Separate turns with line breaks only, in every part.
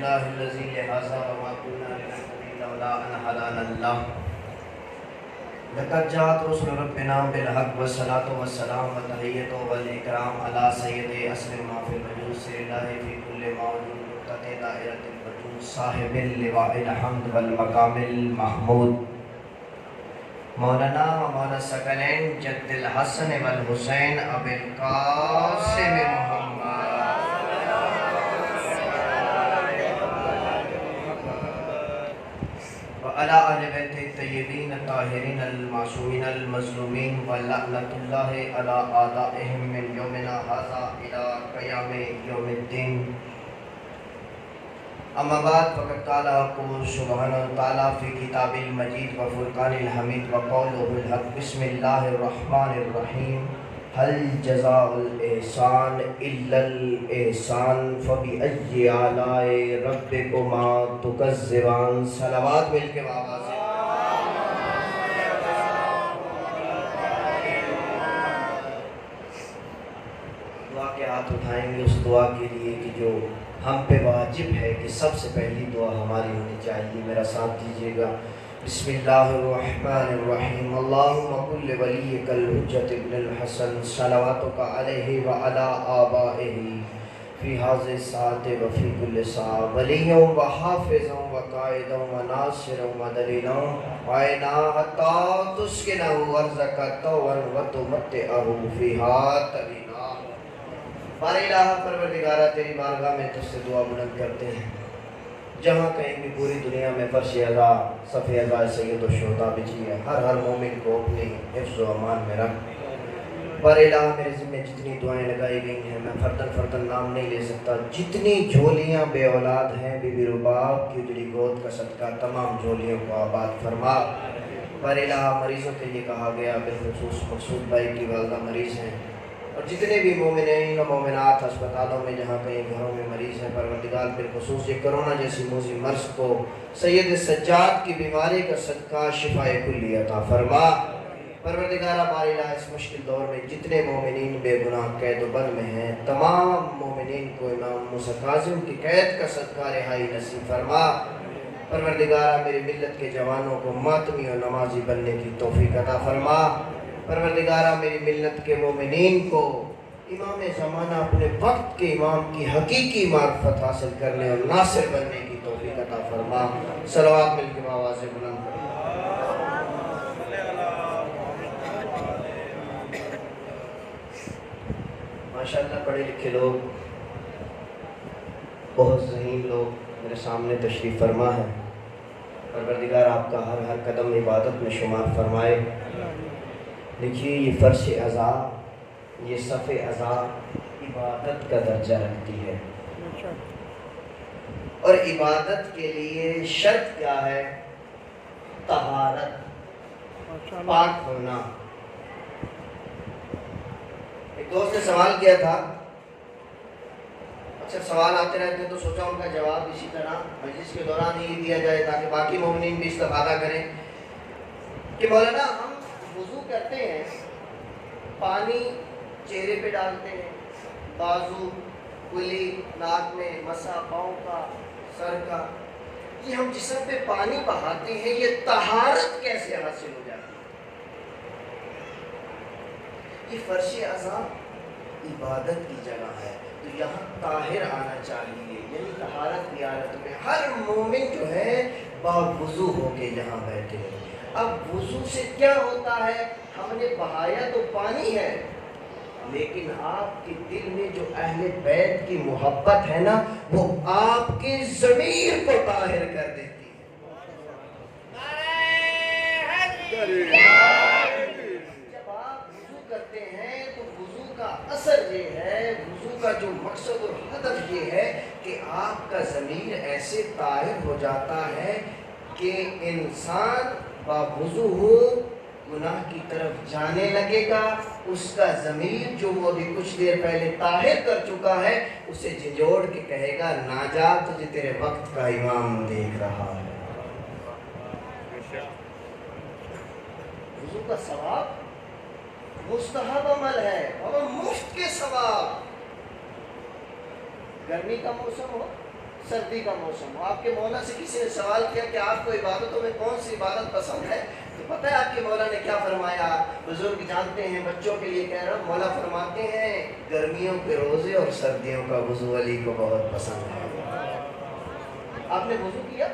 لله الذي لهذا وما كنا لنهتدي لولا أن هدانا الله لقد جاءت رسل ربنا بالحق والصلاة والسلام والتحية والإكرام على سيد أسر ما في الوجود سر الله في كل موجود نقطة دائرة الوجود صاحب اللواء الحمد والمقام المحمود مولانا مولانا الثقلین جد الحسن والحسین ابی القاسم محمد وعلى آل بیت الطیبین الطاہرین المعصومین المظلومین ولعنۃ اللہ علی اعدائهم من یومنا ھذا الی قیام یوم الدین اما بعد فقد قال حق سبحانہ وتعالی فی کتاب المجید و فرقان الحمید و قولہ الحق بسم اللہ الرحمن الرحیم هل جزاء الاحسان الا الاحسان فبأي آلاء ربكما تكذبان صلوات مل کے بابا سے دعا کے ہاتھ اٹھائیں گے اس دعا کے لیے کہ جو ہم پہ واجب ہے کہ سب سے پہلی دعا ہماری ہونی چاہیے. میرا ساتھ دیجیے گا. بسم اللہ الرحمن الرحیم. اللہم کل ولیک الحجت ابن الحسن صلواتک علیہ وعلی آبائہ فی حاضر الساعت وفی کل ساعہ ولیوں وحافظوں وقائدوں وناصروں ودلیلوں وعینا حتی تسکنہ ورزق طوعا وتمتعہ فیہا طویلا. بار الہ پروردگارہ تیری بارگاہ میں تجھ سے دعا بلند کرتے ہیں جہاں کہیں بھی پوری دنیا میں فرش اعلیٰ صف اعلیٰ سید و شہداء بچھی ہے ہر مومن کو اپنی حفظ و امان میں رکھ. بار الہ میرے ذمہ جتنی دعائیں لگائی گئی ہیں میں فردن فردن نام نہیں لے سکتا. جتنی جھولیاں بے اولاد ہیں بی بی رباب کی اجڑی گود کا صدقہ تمام جھولیوں کو آباد فرما. بار الہ مریضوں کے لیے کہا گیا بالخصوص مقصود بھائی کی والدہ مریض ہیں اور جتنے بھی مومنین و مومنات ہسپتالوں میں جہاں کہیں گھروں میں مریض ہیں پروردگار بالخصوص یہ کرونا جیسی موذی مرض کو سید سجاد کی بیماری کا صدقہ شفا کلی عطا فرما. پروردگارہ بار الہ اس مشکل دور میں جتنے مومنین بے گناہ قید و بند میں ہیں تمام مومنین کو امام موسیٰ کاظم کی قید کا صدقہ رہائی نصیب فرما. پروردگارہ میری ملت کے جوانوں کو ماتمی و نمازی بننے کی توفیق عطا فرما. پروردگارہ میری ملت کے مومنین کو امام زمانہ اپنے وقت کے امام کی حقیقی معرفت حاصل کرنے اور ناصر بننے کی توفیق عطا فرما. صلوات مل کے آواز بلند کریں. ماشاءاللہ پڑھے لکھے لوگ بہت ذہین لوگ میرے سامنے تشریف فرما ہے. پروردگار آپ کا ہر ہر قدم عبادت میں شمار فرمائے. دیکھیے یہ فرش اعضاء یہ صف اعضاء عبادت کا درجہ رکھتی ہے اور عبادت کے لیے شرط کیا ہے؟ طہارت پاک ہونا. ایک دوست نے سوال کیا تھا اکثر سوال آتے رہتے ہیں تو سوچا ان کا جواب اسی طرح مجلس کے دوران ہی دیا جائے تاکہ باقی مومنین بھی استفادہ کریں کہ مولانا ہم وضو کرتے ہیں پانی چہرے پہ ڈالتے ہیں بازو کلی ناک میں مسا پاؤں کا سر کا یہ ہم جسم پہ پانی بہاتے ہیں یہ طہارت کیسے حاصل ہو جاتی ہے؟ یہ فرش اعضاء عبادت کی جگہ ہے تو یہاں طاہر آنا چاہیے یعنی طہارت کی حالت میں ہر مومن جو ہے باوضو ہو کے یہاں بیٹھے ہیں. اب وضو سے کیا ہوتا ہے؟ ہم نے بہایا تو پانی ہے لیکن آپ کے دل میں جو اہل بیت کی محبت ہے نا وہ آپ کے ضمیر کو طاہر کر دیتی ہے. جب آپ وضو کرتے ہیں تو وضو کا اثر یہ ہے وضو کا جو مقصد اور ہدف یہ ہے کہ آپ کا ضمیر ایسے طاہر ہو جاتا ہے کہ انسان باوضو ہو گناہ کی طرف جانے لگے گا اس کا ضمیر جو وہ ابھی کچھ دیر پہلے طاہر کر چکا ہے اسے جھنجھوڑ کے کہے گا نہ جا تجھے تیرے وقت کا امام دیکھ رہا ہے. وضو کا ثواب مستحب عمل ہے اور مفت کے ثواب. گرمی کا موسم ہو سردی کا موسم ہو، آپ کے مولا سے کسی نے سوال کیا کہ آپ کو عبادتوں میں کون سی عبادت پسند ہے، تو پتہ ہے آپ کے مولا نے کیا فرمایا؟ بزرگ جانتے ہیں، بچوں کے لیے کہہ رہا ہوں، مولا فرماتے ہیں گرمیوں کے روزے اور سردیوں کا وضو علی کو بہت پسند ہے۔ آپ نے وضو کیا،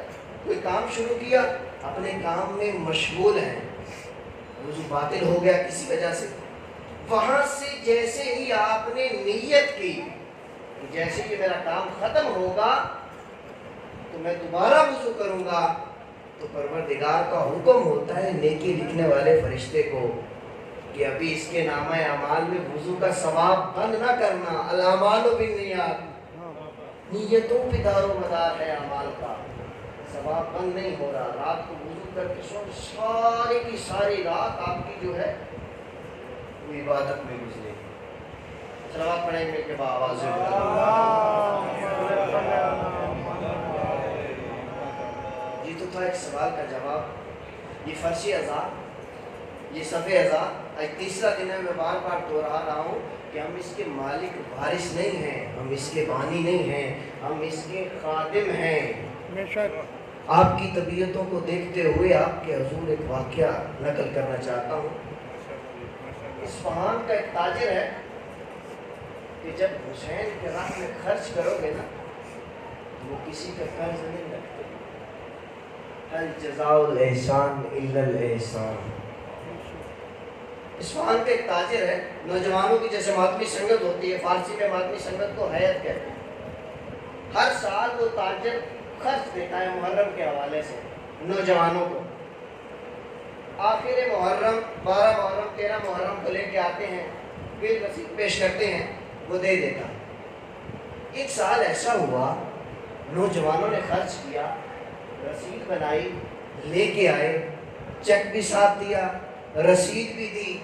کوئی کام شروع کیا، اپنے کام میں مشغول ہیں، وضو باطل ہو گیا کسی وجہ سے، وہاں سے جیسے ہی آپ نے نیت کی جیسے کہ میرا کام ختم ہوگا تو میں دوبارہ وضو کروں گا، تو پروردگار کا حکم ہوتا ہے نیکی لکھنے والے فرشتے کو کہ ابھی اس کے نامہ اعمال میں وضو کا ثواب بند نہ کرنا، الاعمال بالنیات، نیتوں پہ دار و مدار ہے اعمال کا، ثواب بند نہیں ہو رہا۔ رات کو وضو کر کے سو، ساری کی ساری رات آپ کی جو ہے وہ عبادت میں گزرے گی۔ صلوات پڑھیں مل کے بآواز یہ تو تھا ایک سوال کا جواب۔ یہ فرشی اعضاء، یہ صفِ اعضاء، آج تیسرا دن ہے، میں بار بار دہرا رہا ہوں کہ ہم اس کے مالک وارث نہیں ہیں، ہم اس کے بانی نہیں ہیں، ہم اس کے خادم ہیں۔ آپ کی طبیعتوں کو دیکھتے ہوئے آپ کے حضور ایک واقعہ نقل کرنا چاہتا ہوں۔ اصفہان کا ایک تاجر ہے کہ جب حسین کے راہ میں خرچ کرو گے نا وہ کسی کا قرض نہیں رکھتے۔ هل جزاء الاحسان الا الاحسان۔ اصفہان کا ایک تاجر ہے، نوجوانوں کی جیسے ماتمی سنگت ہوتی ہے، فارسی میں ماتمی سنگت کو حیت کہتے ہیں۔ ہر سال وہ تاجر خرچ دیتا ہے محرم کے حوالے سے نوجوانوں کو۔ آخر محرم، 12 محرم، 13 محرم کو لے کے آتے ہیں، بل رسید پیش کرتے ہیں، وہ دے دیتا۔ ایک سال ایسا ہوا نوجوانوں نے خرچ کیا، رسید بنائی، لے کے آئے، چیک بھی ساتھ دیا، رسید بھی دی۔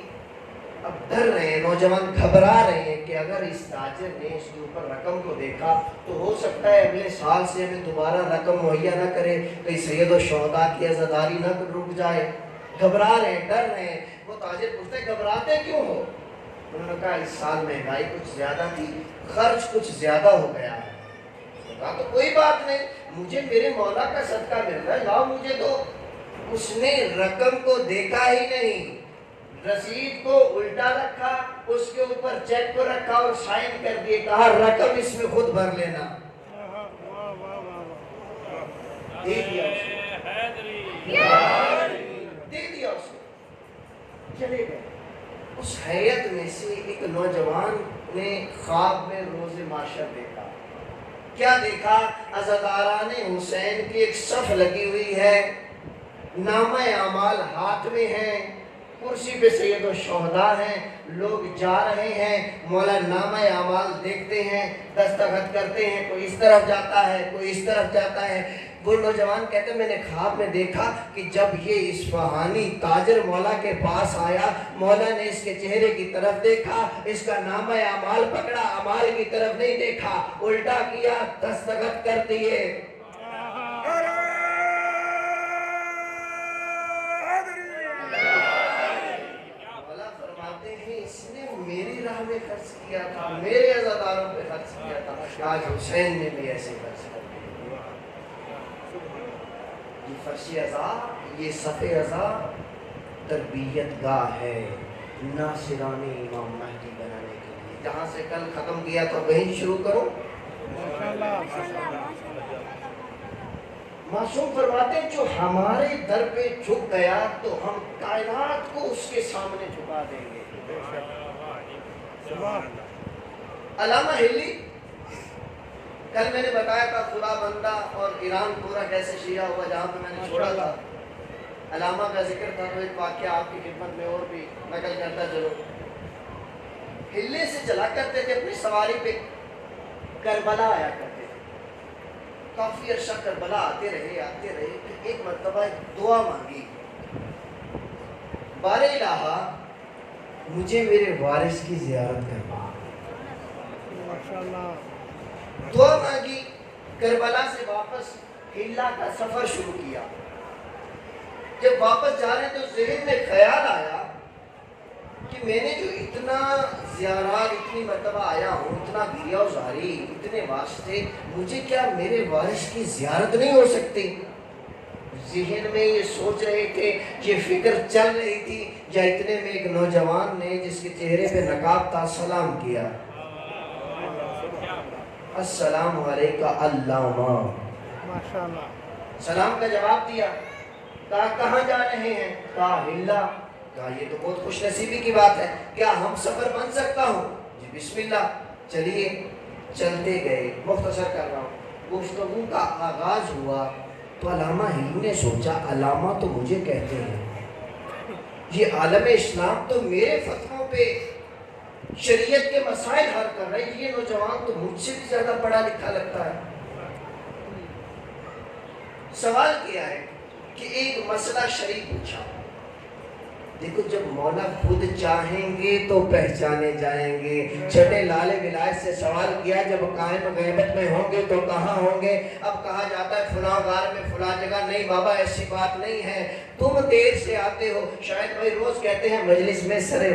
اب ڈر رہے ہیں، نوجوان گھبرا رہے ہیں کہ اگر اس تاجر نے اس کے اوپر رقم کو دیکھا تو ہو سکتا ہے اگلے سال سے ہمیں دوبارہ رقم مہیا نہ کرے، کہیں سید الشہداء کی عزاداری نہ رک جائے۔ گھبرا رہے ہیں، ڈر رہے ہیں۔ وہ تاجر پوچھتے ہیں گھبراتے کیوں ہو؟ انہوں نے کہا اس سال مہنگائی کچھ زیادہ تھی، خرچ کچھ زیادہ ہو گیا ہے۔ کہا تو کوئی بات نہیں، مجھے میرے مولا کا صدقہ مل رہا ہے، لاؤ مجھے دو۔ اس نے رقم کو دیکھا ہی نہیں، رسید کو الٹا رکھا، اس کے اوپر چیک کو رکھا اور سائن کر دیے، کہا رقم اس میں خود بھر لینا۔ دے دیا اس کو، چلے گئے۔ اس حیت میں سے ایک نوجوان نے خواب میں روز معاشر دیکھا۔ کیا دیکھا؟ عزاداران حسین کی ایک صف لگی ہوئی ہے، نامہ اعمال ہاتھ میں ہیں، کرسی پہ سید الشہداء ہیں، لوگ جا رہے ہیں، مولا نامہ اعمال دیکھتے ہیں، دستخط کرتے ہیں، کوئی اس طرف جاتا ہے، کوئی اس طرف جاتا ہے۔ وہ نوجوان کہتے ہیں میں نے خواب میں دیکھا کہ جب یہ اصفہانی تاجر مولا کے پاس آیا، مولا نے اس کے چہرے کی طرف دیکھا، اس کا نامہ اعمال پکڑا، اعمال کی طرف نہیں دیکھا، الٹا کیا، دستخط کر دیے۔ مولا فرماتے ہیں اس نے میری راہ میں خرچ کیا تھا، میرے عزاداروں پہ خرچ کیا تھا، آج حسین نے بھی ایسے خرچ کر دیا۔ یہ فرشی اعضاء، یہ صف اعضاء تربیت گاہ ہے ناصران امام مہدی بنانے کے لیے۔ جہاں سے کل ختم کیا تو وہیں شروع کرو۔ معصوم فرماتے ہیں جو ہمارے در پہ جھک گیا تو ہم کائنات کو اس کے سامنے جھکا دیں گے۔ علامہ ہلی، کل میں نے بتایا تھا خدا بندہ اور ایران پورا کیسے شیعہ ہوا جہاں پہ میں نے چھوڑا تھا، علامہ کا ذکر تھا، تو ایک واقعہ آپ کی خدمت میں اور بھی نقل کرتا چلو۔ ہلے سے چلا کرتے تھے اپنی سواری پہ، کربلا آیا کرتے تھے، کافی عرصہ کربلا آتے رہے، ایک مرتبہ ایک دعا مانگی، بار الہا مجھے میرے وارث کی زیارت کروا۔ دعا مانگی، کربلا سے واپس ہلا کا سفر شروع کیا۔ جب واپس جا رہے تو ذہن میں خیال آیا کہ میں نے جو اتنا زیارات اتنی مرتبہ آیا ہوں، اتنا گریا و زاری، اتنے واسطے، مجھے کیا میرے وارث کی زیارت نہیں ہو سکتی؟ ذہن میں یہ سوچ رہے تھے، یہ فکر چل رہی تھی، یا اتنے میں ایک نوجوان نے جس کے چہرے پہ نقاب تھا سلام کیا، السلام علیکہ علامہ، سلام کا جواب دیا۔ کہا کہاں جا رہے ہیں؟ کہا ہلا۔ کہا یہ تو بہت خوش نصیبی کی بات ہے، کیا ہم سفر بن سکتا ہوں؟ جی بسم اللہ، چلیے۔ چلتے گئے، مختصر کر رہا ہوں، گفتگو کا آغاز ہوا تو علامہ ہلو نے سوچا علامہ تو مجھے کہتے ہیں، یہ عالم اسلام تو میرے فتووں پہ شریعت کے مسائل حل کر رہے ہیں، یہ نوجوان تو مجھ سے بھی زیادہ پڑھا لکھا لگتا ہے۔ سوال کیا ہے کہ ایک مسئلہ شریف پوچھا۔ دیکھو جب مولا خود چاہیں گے تو پہچانے جائیں گے۔ چھٹے لال ولایت سے سوال کیا، جب قائم غیبت میں ہوں گے تو کہاں ہوں گے؟ اب کہا جاتا ہے فلاں غار میں فلاں جگہ، نہیں بابا ایسی بات نہیں ہے، تم دیر سے آتے ہو، شاید بھائی روز کہتے ہیں مجلس میں سرے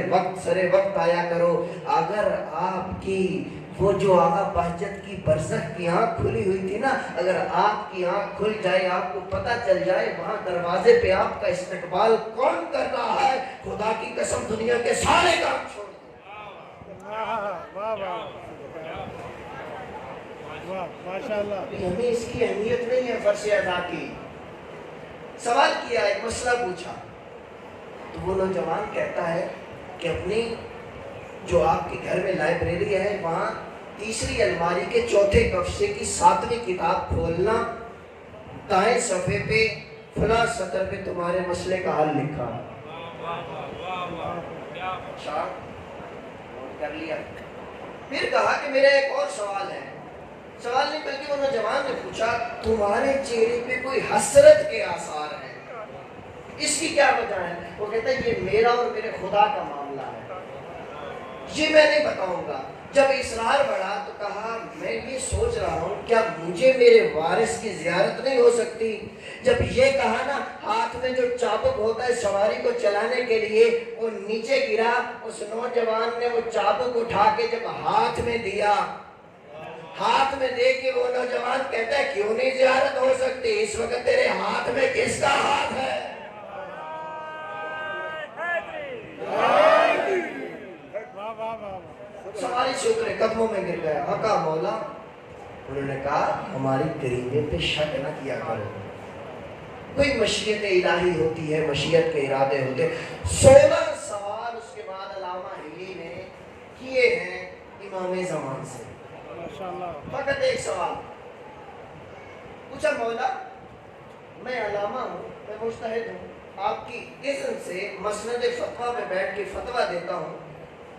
وقت آیا کرو، اگر آپ کی وہ جو آقا بہجت کی برزخ کی آنکھ کھلی ہوئی تھی نا، اگر آپ کی آنکھ کھل جائے، آپ کو پتہ چل جائے وہاں دروازے پہ آپ کا استقبال کون کر رہا ہے، خدا کی قسم دنیا کے سارے کام چھوڑ دیں۔ ہمیں اس کی اہمیت نہیں ہے فرض ادا کی۔ سوال کیا، ایک مسئلہ پوچھا، تو وہ نوجوان کہتا ہے کہ اپنی جو آپ کے گھر میں لائبریری ہے وہاں تیسری الماری کے چوتھے کفشے کی 7ویں کتاب کھولنا، دائیں صفحے پہ فلاں سطر پہ تمہارے مسئلے کا حل لکھا۔ اچھا نوٹ کر لیا۔ پھر کہا کہ میرا ایک اور سوال ہے، سوال نہیں بلکہ وہ نوجوان نے پوچھا تمہارے چہرے پہ کوئی حسرت کے آثار ہیں، اس کی کیا وجہ ہے؟ وہ کہتا ہے یہ میرا اور میرے خدا کا معاملہ ہے، یہ میں نہیں بتاؤں گا۔ جب اصرار بڑھا تو کہا میں یہ سوچ رہا ہوں کیا مجھے میرے وارث کی زیارت نہیں ہو سکتی؟ جب یہ کہا نا، ہاتھ میں جو چابک ہوتا ہے سواری کو چلانے کے لیے وہ نیچے گرا، اس نوجوان نے وہ چابک اٹھا کے جب ہاتھ میں دیا، ہاتھ میں دے کے وہ نوجوان کہتا ہے کیوں نہیں زیارت ہو سکتی؟ اس وقت تیرے ہاتھ میں کس کا ہاتھ ہے؟ سواری شکر قدموں میں گر گیا، حقا مولا۔ انہوں نے کہا ہماری کریمے پہ شک نہ کیا کرو، کوئی مشیت الہی ہوتی ہے، مشیت کے ارادے ہوتے۔ 16 سوال اس کے بعد علامہ ہلی نے کیے ہیں امام زمان سے۔ فقط ایک سوال پوچھا، مولا میں علامہ ہوں، میں مجتہد ہوں، آپ کی اذن سے مسند فتویٰ میں بیٹھ کے فتویٰ دیتا ہوں،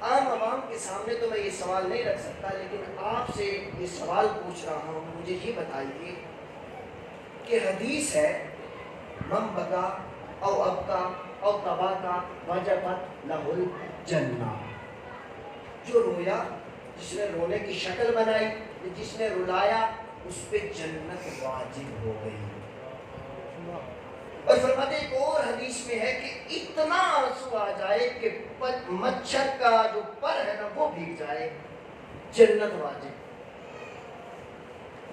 عام عوام کے سامنے تو میں یہ سوال نہیں رکھ سکتا، لیکن آپ سے یہ سوال پوچھ رہا ہوں، مجھے یہ بتائیے کہ حدیث ہے من بکا او ابکا او تباکا وجبت لہ الجنہ، جو رویا، جس نے رونے کی شکل بنائی، جس نے رلایا، اس پہ جنت واجب ہو گئی۔ اور فرماتے ایک اور حدیث میں ہے کہ اتنا آنسو آ جائے کہ مچھر کا جو پر ہے نا وہ بھیگ جائے، جنت واجب۔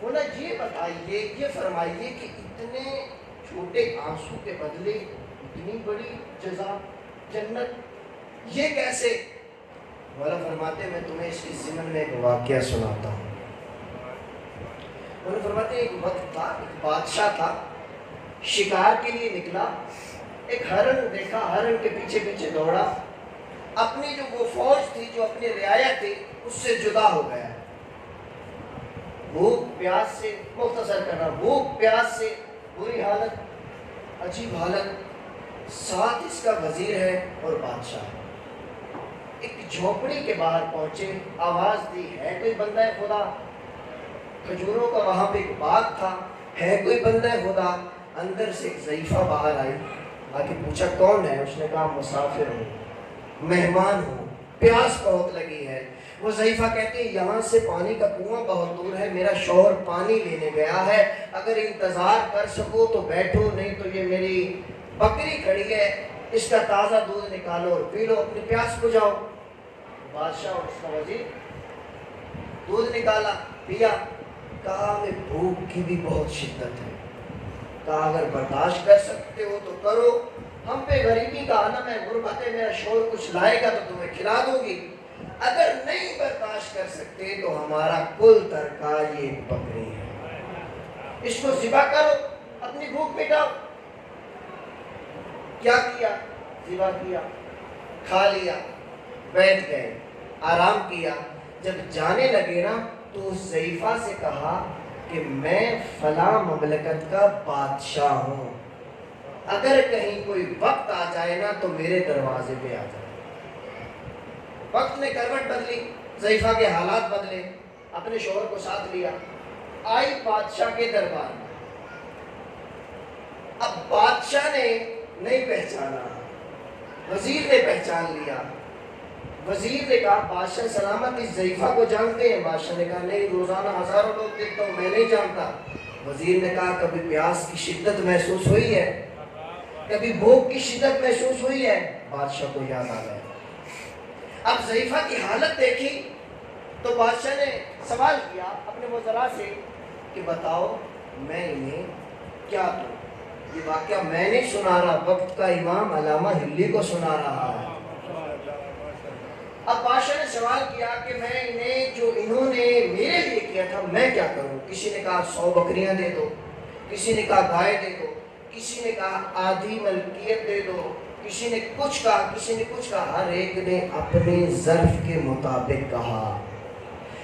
مولا یہ بتائیے، یہ فرمائیے کہ اتنے چھوٹے آنسو کے بدلے اتنی بڑی جزا جنت، یہ کیسے؟ مولا فرماتے میں تمہیں اس کی ضمن میں ایک واقعہ سناتا ہوں۔ مولا فرماتے ایک وقت تھا، ایک بادشاہ تھا، شکار کے لیے نکلا، ایک ہرن دیکھا، ہرن کے پیچھے پیچھے دوڑا، اپنی جو وہ فوج تھی جو اپنی رعایا تھی اس سے جدا ہو گیا، بھوک پیاس سے، مختصر کرنا، بھوک پیاس سے بری حالت، عجیب حالت، ساتھ اس کا وزیر ہے اور بادشاہ۔ ایک جھوپڑی کے باہر پہنچے، آواز دی ہے کوئی بندہ خدا؟ کھجوروں کا وہاں پہ ایک باغ تھا، ہے کوئی بندہ خدا؟ اندر سے ایک ضعیفہ باہر آئی، آگے پوچھا کون ہے؟ اس نے کہا مسافر ہوں، مہمان ہوں، پیاس بہت لگی ہے۔ وہ ضعیفہ کہتے ہیں یہاں سے پانی کا کنواں بہت دور ہے، میرا شوہر پانی لینے گیا ہے، اگر انتظار کر سکو تو بیٹھو، نہیں تو یہ میری بکری کھڑی ہے، اس کا تازہ دودھ نکالو اور پی لو، اپنی پیاس بجھاؤ۔ بادشاہ اور اس کا وزیر دودھ نکالا پیا، کہا ہمیں بھوک کی بھی بہت شدت ہے، کہا اگر برداشت کر سکتے ہو تو کرو، ہم پہ غریبی کا عالم ہے، غربت ہے، میرا شوہر کچھ لائے گا تو تمہیں کھلا دوں گی، اگر نہیں برداشت کر سکتے تو ہمارا کل ترکا یہ بکری ہے، اس کو ذبح کرو، اپنی بھوک مٹاؤ۔ کیا کیا؟ ذبح کیا، کھا لیا، بیٹھ گئے، آرام کیا۔ جب جانے لگے نا تو اس ضعیفہ سے کہا کہ میں فلاں مملکت کا بادشاہ ہوں، اگر کہیں کوئی وقت آ جائے نا تو میرے دروازے پہ آ جائے۔ وقت نے کروٹ بدلی، ضعیفہ کے حالات بدلے، اپنے شوہر کو ساتھ لیا، آئی بادشاہ کے دربار میں۔ اب بادشاہ نے نہیں پہچانا، وزیر نے پہچان لیا۔ وزیر نے کہا بادشاہ سلامت، اس ضعیفہ کو جانتے ہیں؟ بادشاہ نے کہا نہیں، روزانہ ہزاروں لوگ دیکھتا ہوں، میں نہیں جانتا۔ وزیر نے کہا کبھی پیاس کی شدت محسوس ہوئی ہے؟ کبھی بھوک کی شدت محسوس ہوئی ہے؟ بادشاہ کو یاد آ گیا۔ اب ضعیفہ کی حالت دیکھی تو بادشاہ نے سوال کیا اپنے وزراء سے کہ بتاؤ میں انہیں کیا دوں؟ یہ واقعہ میں نہیں سنا رہا، وقت کا امام علامہ ہلی کو سنا رہا ہے۔ اب بادشاہ نے سوال کیا کہ میں انہیں جو انہوں نے میرے لیے کیا تھا میں کیا کروں؟ کسی نے کہا 100 بکریاں دے دو، کسی نے کہا گائے دے دو، کسی نے کہا آدھی ملکیت دے دو، کسی نے کچھ کہا، کسی نے کچھ کہا، ہر ایک نے اپنے ظرف کے مطابق کہا۔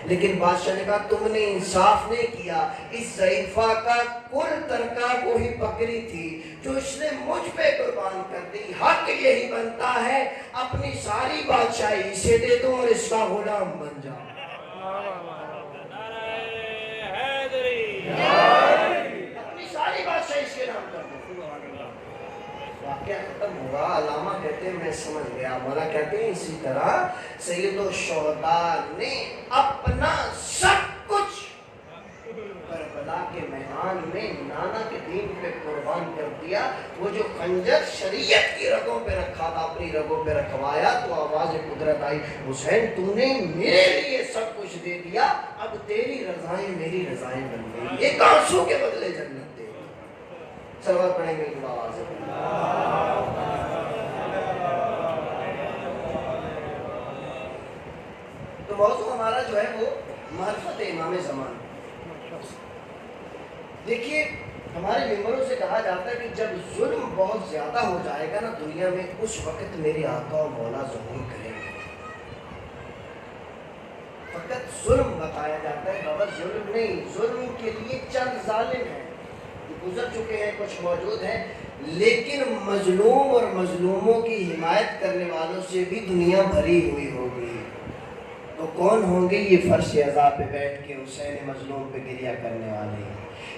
لیکن بادشاہ نے کہا تم نے انصاف نہیں کیا، اس ضعیفہ کا کل ترکہ وہی بکری تھی جو اس نے مجھ پہ قربان کر دی، حق یہی بنتا ہے اپنی ساری بادشاہی اسے دے دو اور اس کا غلام بن جاؤ۔ اپنی ساری بادشاہی اس کے نام کر دو۔ واقعہ ختم ہوا۔ علامہ کہتے ہیں میں سمجھ گیا، مولا کہتے ہیں اسی طرح سید الشہداء نے اپنا سب کچھ کربلا کے میدان میں نانا کے دین پہ قربان کر دیا۔ وہ جو خنجر شریعت کی رگوں پہ رکھا تھا اپنی رگوں پہ رکھوایا تو آواز قدرت آئی، حسین تو نے میرے لیے سب کچھ دے دیا، اب تیری رضائیں میری رضائیں بن گئی، ایک آنسو کے بدلے جنت دے۔ صلوات پڑھیں گے دعا آواز ہے۔ تو موضوع ہمارا جو ہے وہ معرفت امام زمان۔ دیکھیے ہمارے ممبروں سے کہا جاتا ہے کہ جب ظلم بہت زیادہ ہو جائے گا نا دنیا میں، اس وقت میرے آقا و مولا ظہور کریں گے۔ فقط ظلم بتایا جاتا ہے، بابا ظلم نہیں، ظلم کے لیے چند ظالم ہیں گزر چکے ہیں، کچھ موجود ہیں، لیکن مظلوم اور مظلوموں کی حمایت کرنے والوں سے بھی دنیا بھری ہوئی ہوگی۔ تو کون ہوں گے یہ فرش عزا پہ بیٹھ کے حسین مظلوم پہ گریہ کرنے والے؟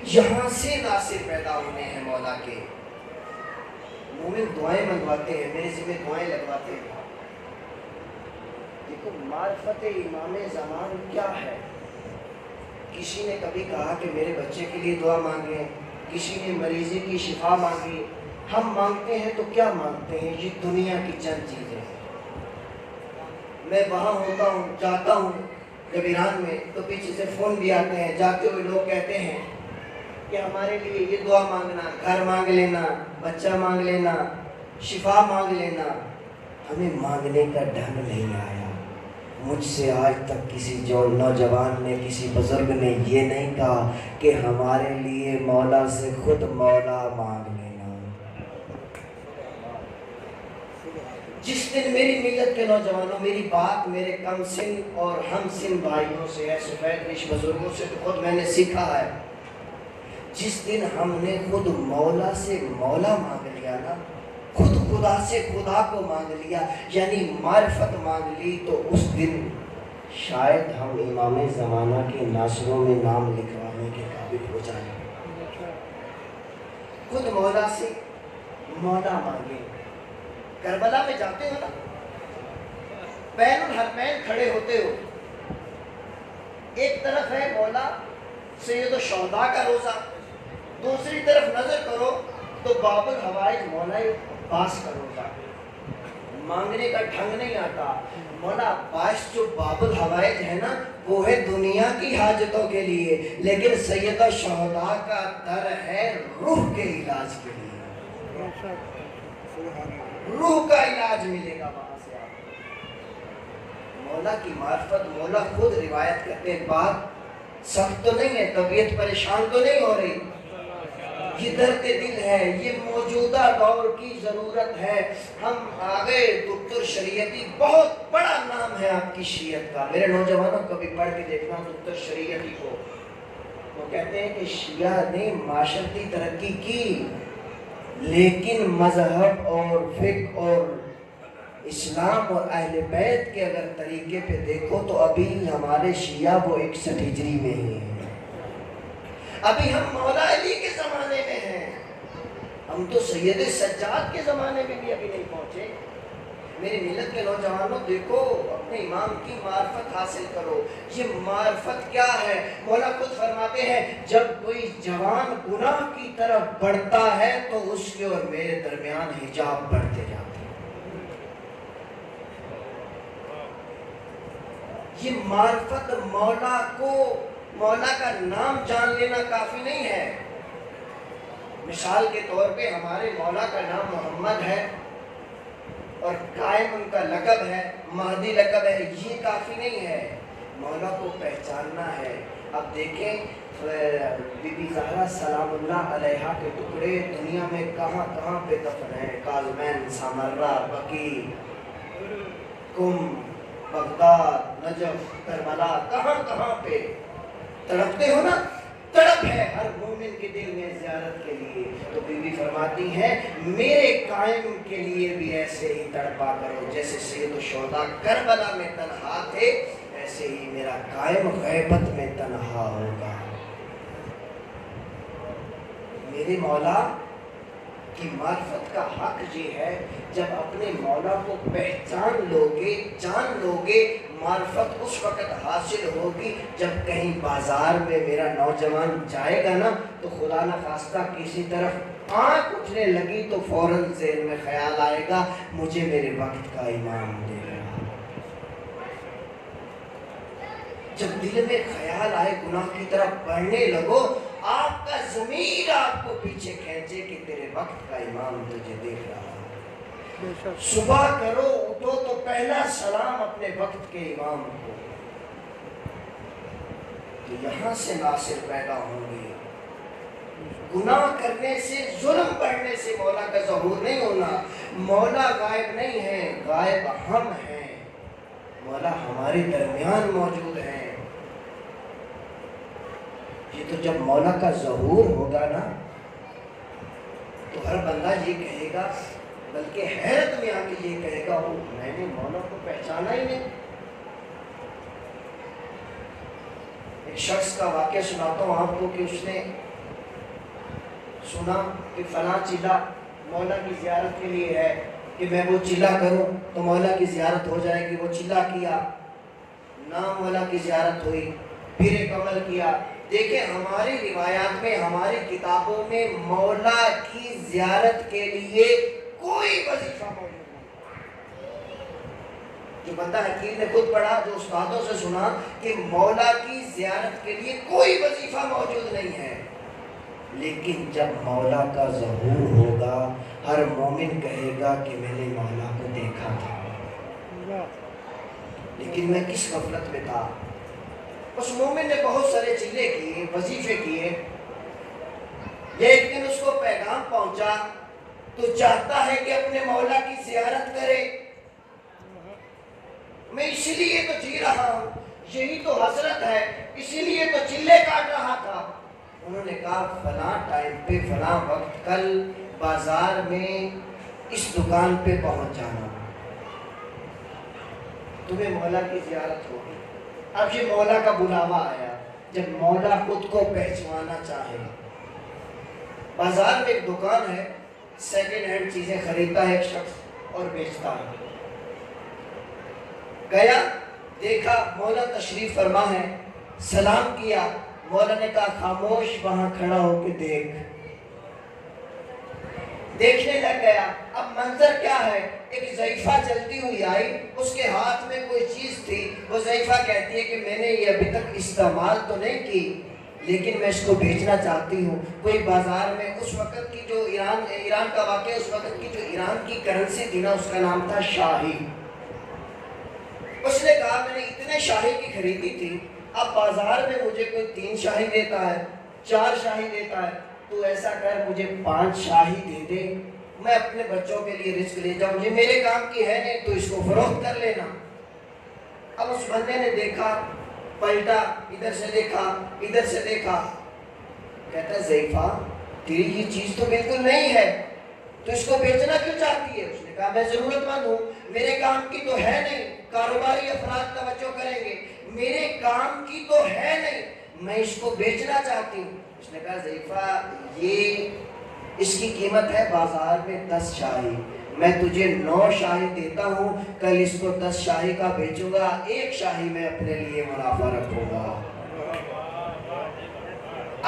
یہاں سے ناصر پیدا ہونے ہیں مولا کے۔ مومن دعائیں منگواتے ہیں، میرے ذمہ دعائیں لگواتے ہیں۔ دیکھو معرفت امام زمان کیا ہے؟ کسی نے کبھی کہا کہ میرے بچے کے لیے دعا مانگیں، کسی نے مریضی کی شفا مانگی۔ ہم مانگتے ہیں تو کیا مانگتے ہیں؟ یہ دنیا کی چند چیزیں۔ میں وہاں ہوتا ہوں، جاتا ہوں جب ایران میں، تو پیچھے سے فون بھی آتے ہیں، جاتے ہوئے لوگ کہتے ہیں کہ ہمارے لیے یہ دعا مانگنا، گھر مانگ لینا، بچہ مانگ لینا، شفا مانگ لینا۔ ہمیں مانگنے کا ڈھنگ نہیں آیا۔ مجھ سے آج تک کسی جو نوجوان نے، کسی بزرگ نے یہ نہیں کہا کہ ہمارے لیے مولا سے خود مولا مانگ لینا۔ جس دن میری ملت کے نوجوانوں، میری بات میرے کم سن اور ہم سن بھائیوں سے، سفید ریش بزرگوں سے تو خود میں نے سیکھا ہے، جس دن ہم نے خود مولا سے مولا مانگ لیا نا، خود خدا سے خدا کو مانگ لیا، یعنی معرفت مانگ لی، تو اس دن شاید ہم امام زمانہ کے ناصروں میں نام لکھوانے کے قابل ہو جائیں۔ خود مولا سے مولا مانگے۔ کربلا میں جاتے ہو نا، بین الحرمین کھڑے ہوتے ہو، ایک طرف ہے مولا سید الشہداء کا روزہ، دوسری طرف نظر کرو تو باب الحوائج مولا عباس کا روزہ۔ مانگنے کا ڈھنگ نہیں آتا. مولا باعث جو باب الحوائج ہے نا وہ ہے دنیا کی حاجتوں کے لیے، لیکن سید الشہداء کا در ہے روح کے علاج کے لیے. روح کا علاج ملے گا وہاں سے آپ کو. مولا کی معرفت، مولا خود روایت کرتے ہیں بات سخت تو نہیں ہے، طبیعت پریشان تو نہیں ہو رہی، یہ درد دل ہے، یہ موجودہ دور کی ضرورت ہے. ہم آگے دکتر شریعتی، بہت بڑا نام ہے آپ کی شیعت کا. میرے نوجوانوں کبھی پڑھ کے دیکھنا دکتر شریعتی کو. وہ کہتے ہیں کہ شیعہ نے معاشرتی ترقی کی، لیکن مذہب اور فقہ اور اسلام اور اہل بیت کے اگر طریقے پہ دیکھو تو ابھی ہمارے شیعہ وہ 61 ہجری میں ہی ہیں. ابھی ہم مولا علی کے زمانے میں ہیں، ہم تو سید سجاد کے زمانے میں بھی ابھی نہیں پہنچے. میری ملت کے نوجوانوں دیکھو، اپنے امام کی معرفت حاصل کرو. یہ معرفت کیا ہے؟ مولا خود فرماتے ہیں جب کوئی جوان گناہ کی طرف بڑھتا ہے تو اس کے اور میرے درمیان حجاب بڑھتے جاتے ہیں. یہ معرفت مولا کا نام جان لینا کافی نہیں ہے. مثال کے طور پہ ہمارے مولا کا نام محمد ہے اور قائم ان کا لقب ہے، مہدی لقب ہے، یہ کافی نہیں ہے. مولا کو پہچاننا ہے. اب دیکھیں بی بی زہرا سلام اللہ علیہا کے ٹکڑے دنیا میں کہاں کہاں پہ دفن ہیں. کاظمین، سامرہ، بقیع، قم، بغداد، نجف، کربلا، کہاں کہاں پہ. تڑپتے ہو نا؟ تڑپ ہے ہر مومن کے دل میں زیارت کے لیے. تو بی بی فرماتی ہیں میرے قائم کے لیے بھی ایسے ہی تڑپا کرو. جیسے سید الشہداء کربلا میں تنہا تھے، ایسے ہی میرا قائم غیبت میں تنہا ہوگا. میرے مولا کی معرفت کا حق یہ ہے جب اپنے مولا کو پہچان لوگے، جان لوگے. معرفت اس وقت حاصل ہوگی جب کہیں بازار میں میرا نوجوان جائے گا نا تو خدا نہ خواستہ کسی طرف آنکھ اٹھنے لگی تو فوراً ذہن میں خیال آئے گا مجھے میرے وقت کا امام دے گا. جب دل میں خیال آئے گناہ کی طرف بڑھنے لگو، آپ کا ضمیر آپ کو پیچھے کھینچے کہ تیرے وقت کا امام تجھے دیکھ رہا ہے. صبح کرو اٹھو تو پہلا سلام اپنے وقت کے امام کو. تو یہاں سے ناصر پیدا ہوں گے. گناہ کرنے سے، ظلم پڑھنے سے مولا کا ظہور نہیں ہونا. مولا غائب نہیں ہے، غائب ہم ہیں. مولا ہمارے درمیان موجود ہیں. یہ تو جب مولا کا ظہور ہوگا نا تو ہر بندہ یہ کہے گا، بلکہ حیرت میں آ کے یہ کہے گا وہ میں نے مولا کو پہچانا ہی نہیں. ایک شخص کا واقعہ سناتا ہوں آپ کو کہ اس نے سنا کہ فلاں چیلا مولا کی زیارت کے لیے ہے کہ میں وہ چیلا کروں تو مولا کی زیارت ہو جائے گی. وہ چیلا کیا، نام مولا کی زیارت ہوئی. پھر ایک عمل کیا. دیکھیں ہماری روایات میں، ہماری کتابوں میں مولا کی زیارت کے لیے کوئی وظیفہ موجود نہیں. جو بندہ حکیم نے خود پڑھا، جو استادوں سے سنا کہ مولا کی زیارت کے لیے کوئی وظیفہ موجود نہیں ہے. لیکن جب مولا کا ظہور ہوگا ہر مومن کہے گا کہ میں نے مولا کو دیکھا تھا، لیکن میں کس غفلت میں تھا. اس مومن نے بہت سارے چیلے کیے، وظیفے کیے، لیکن اس کو پیغام پہنچا تو چاہتا ہے کہ اپنے مولا کی زیارت کرے. میں اسی لیے تو جی رہا ہوں، یہی تو حسرت ہے، اسی لیے تو چلے کاٹ رہا تھا. انہوں نے کہا فلاں ٹائم پہ فلاں وقت کل بازار میں اس دکان پہ پہنچ جانا، تمہیں مولا کی زیارت ہوگی. اب یہ مولا کا بلاوا آیا جب مولا خود کو پہچانا چاہے. بازار میں ایک دکان ہے، سیکنڈ ہینڈ چیزیں خریدتا ہے ایک شخص اور بیچتا ہے. گیا، دیکھا مولا تشریف فرما ہے، سلام کیا. مولا نے کہا خاموش وہاں کھڑا ہو کے دیکھ. دیکھنے لگ گیا۔ اب منظر کیا ہے، ایک ضعیفہ چلتی ہوئی آئی، اس کے ہاتھ میں کوئی چیز تھی، وہ ضعیفہ کہتی ہے کہ میں نے یہ ابھی تک استعمال تو نہیں کی لیکن میں اس کو بیچنا چاہتی ہوں۔ کوئی بازار میں اس وقت کی جو ایران کا واقعہ، اس وقت کی جو ایران کی کرنسی تھی نا، اس کا نام تھا شاہی۔ اس نے کہا میں نے اتنے شاہی کی خریدی تھی، اب بازار میں مجھے کوئی 3 شاہی دیتا ہے، 4 شاہی دیتا ہے، تو ایسا کر مجھے 5 شاہی دے دے، میں اپنے بچوں کے لیے رزق لے جاؤں، یہ میرے کام کی ہے نہیں تو اس کو فروخت کر لینا۔ اب اس بندے نے دیکھا، پلٹا، ادھر سے دیکھا، ادھر سے دیکھا، کہتا ہے ضعیفہ تیری یہ چیز تو بالکل نہیں ہے، تو اس کو بیچنا کیوں چاہتی ہے؟ اس نے کہا میں ضرورت مند ہوں، میرے کام کی تو ہے نہیں، کاروباری افراد توجہ کریں گے، میرے کام کی تو ہے نہیں، میں اس کو بیچنا چاہتی ہوں۔ اس نے کہا ضعیفہ یہ اس کی قیمت ہے بازار میں 10 شاہی، میں تجھے 9 شاہی دیتا ہوں، کل اس کو 10 شاہی کا بیچوں گا، 1 شاہی میں اپنے لیے منافع رکھوں گا۔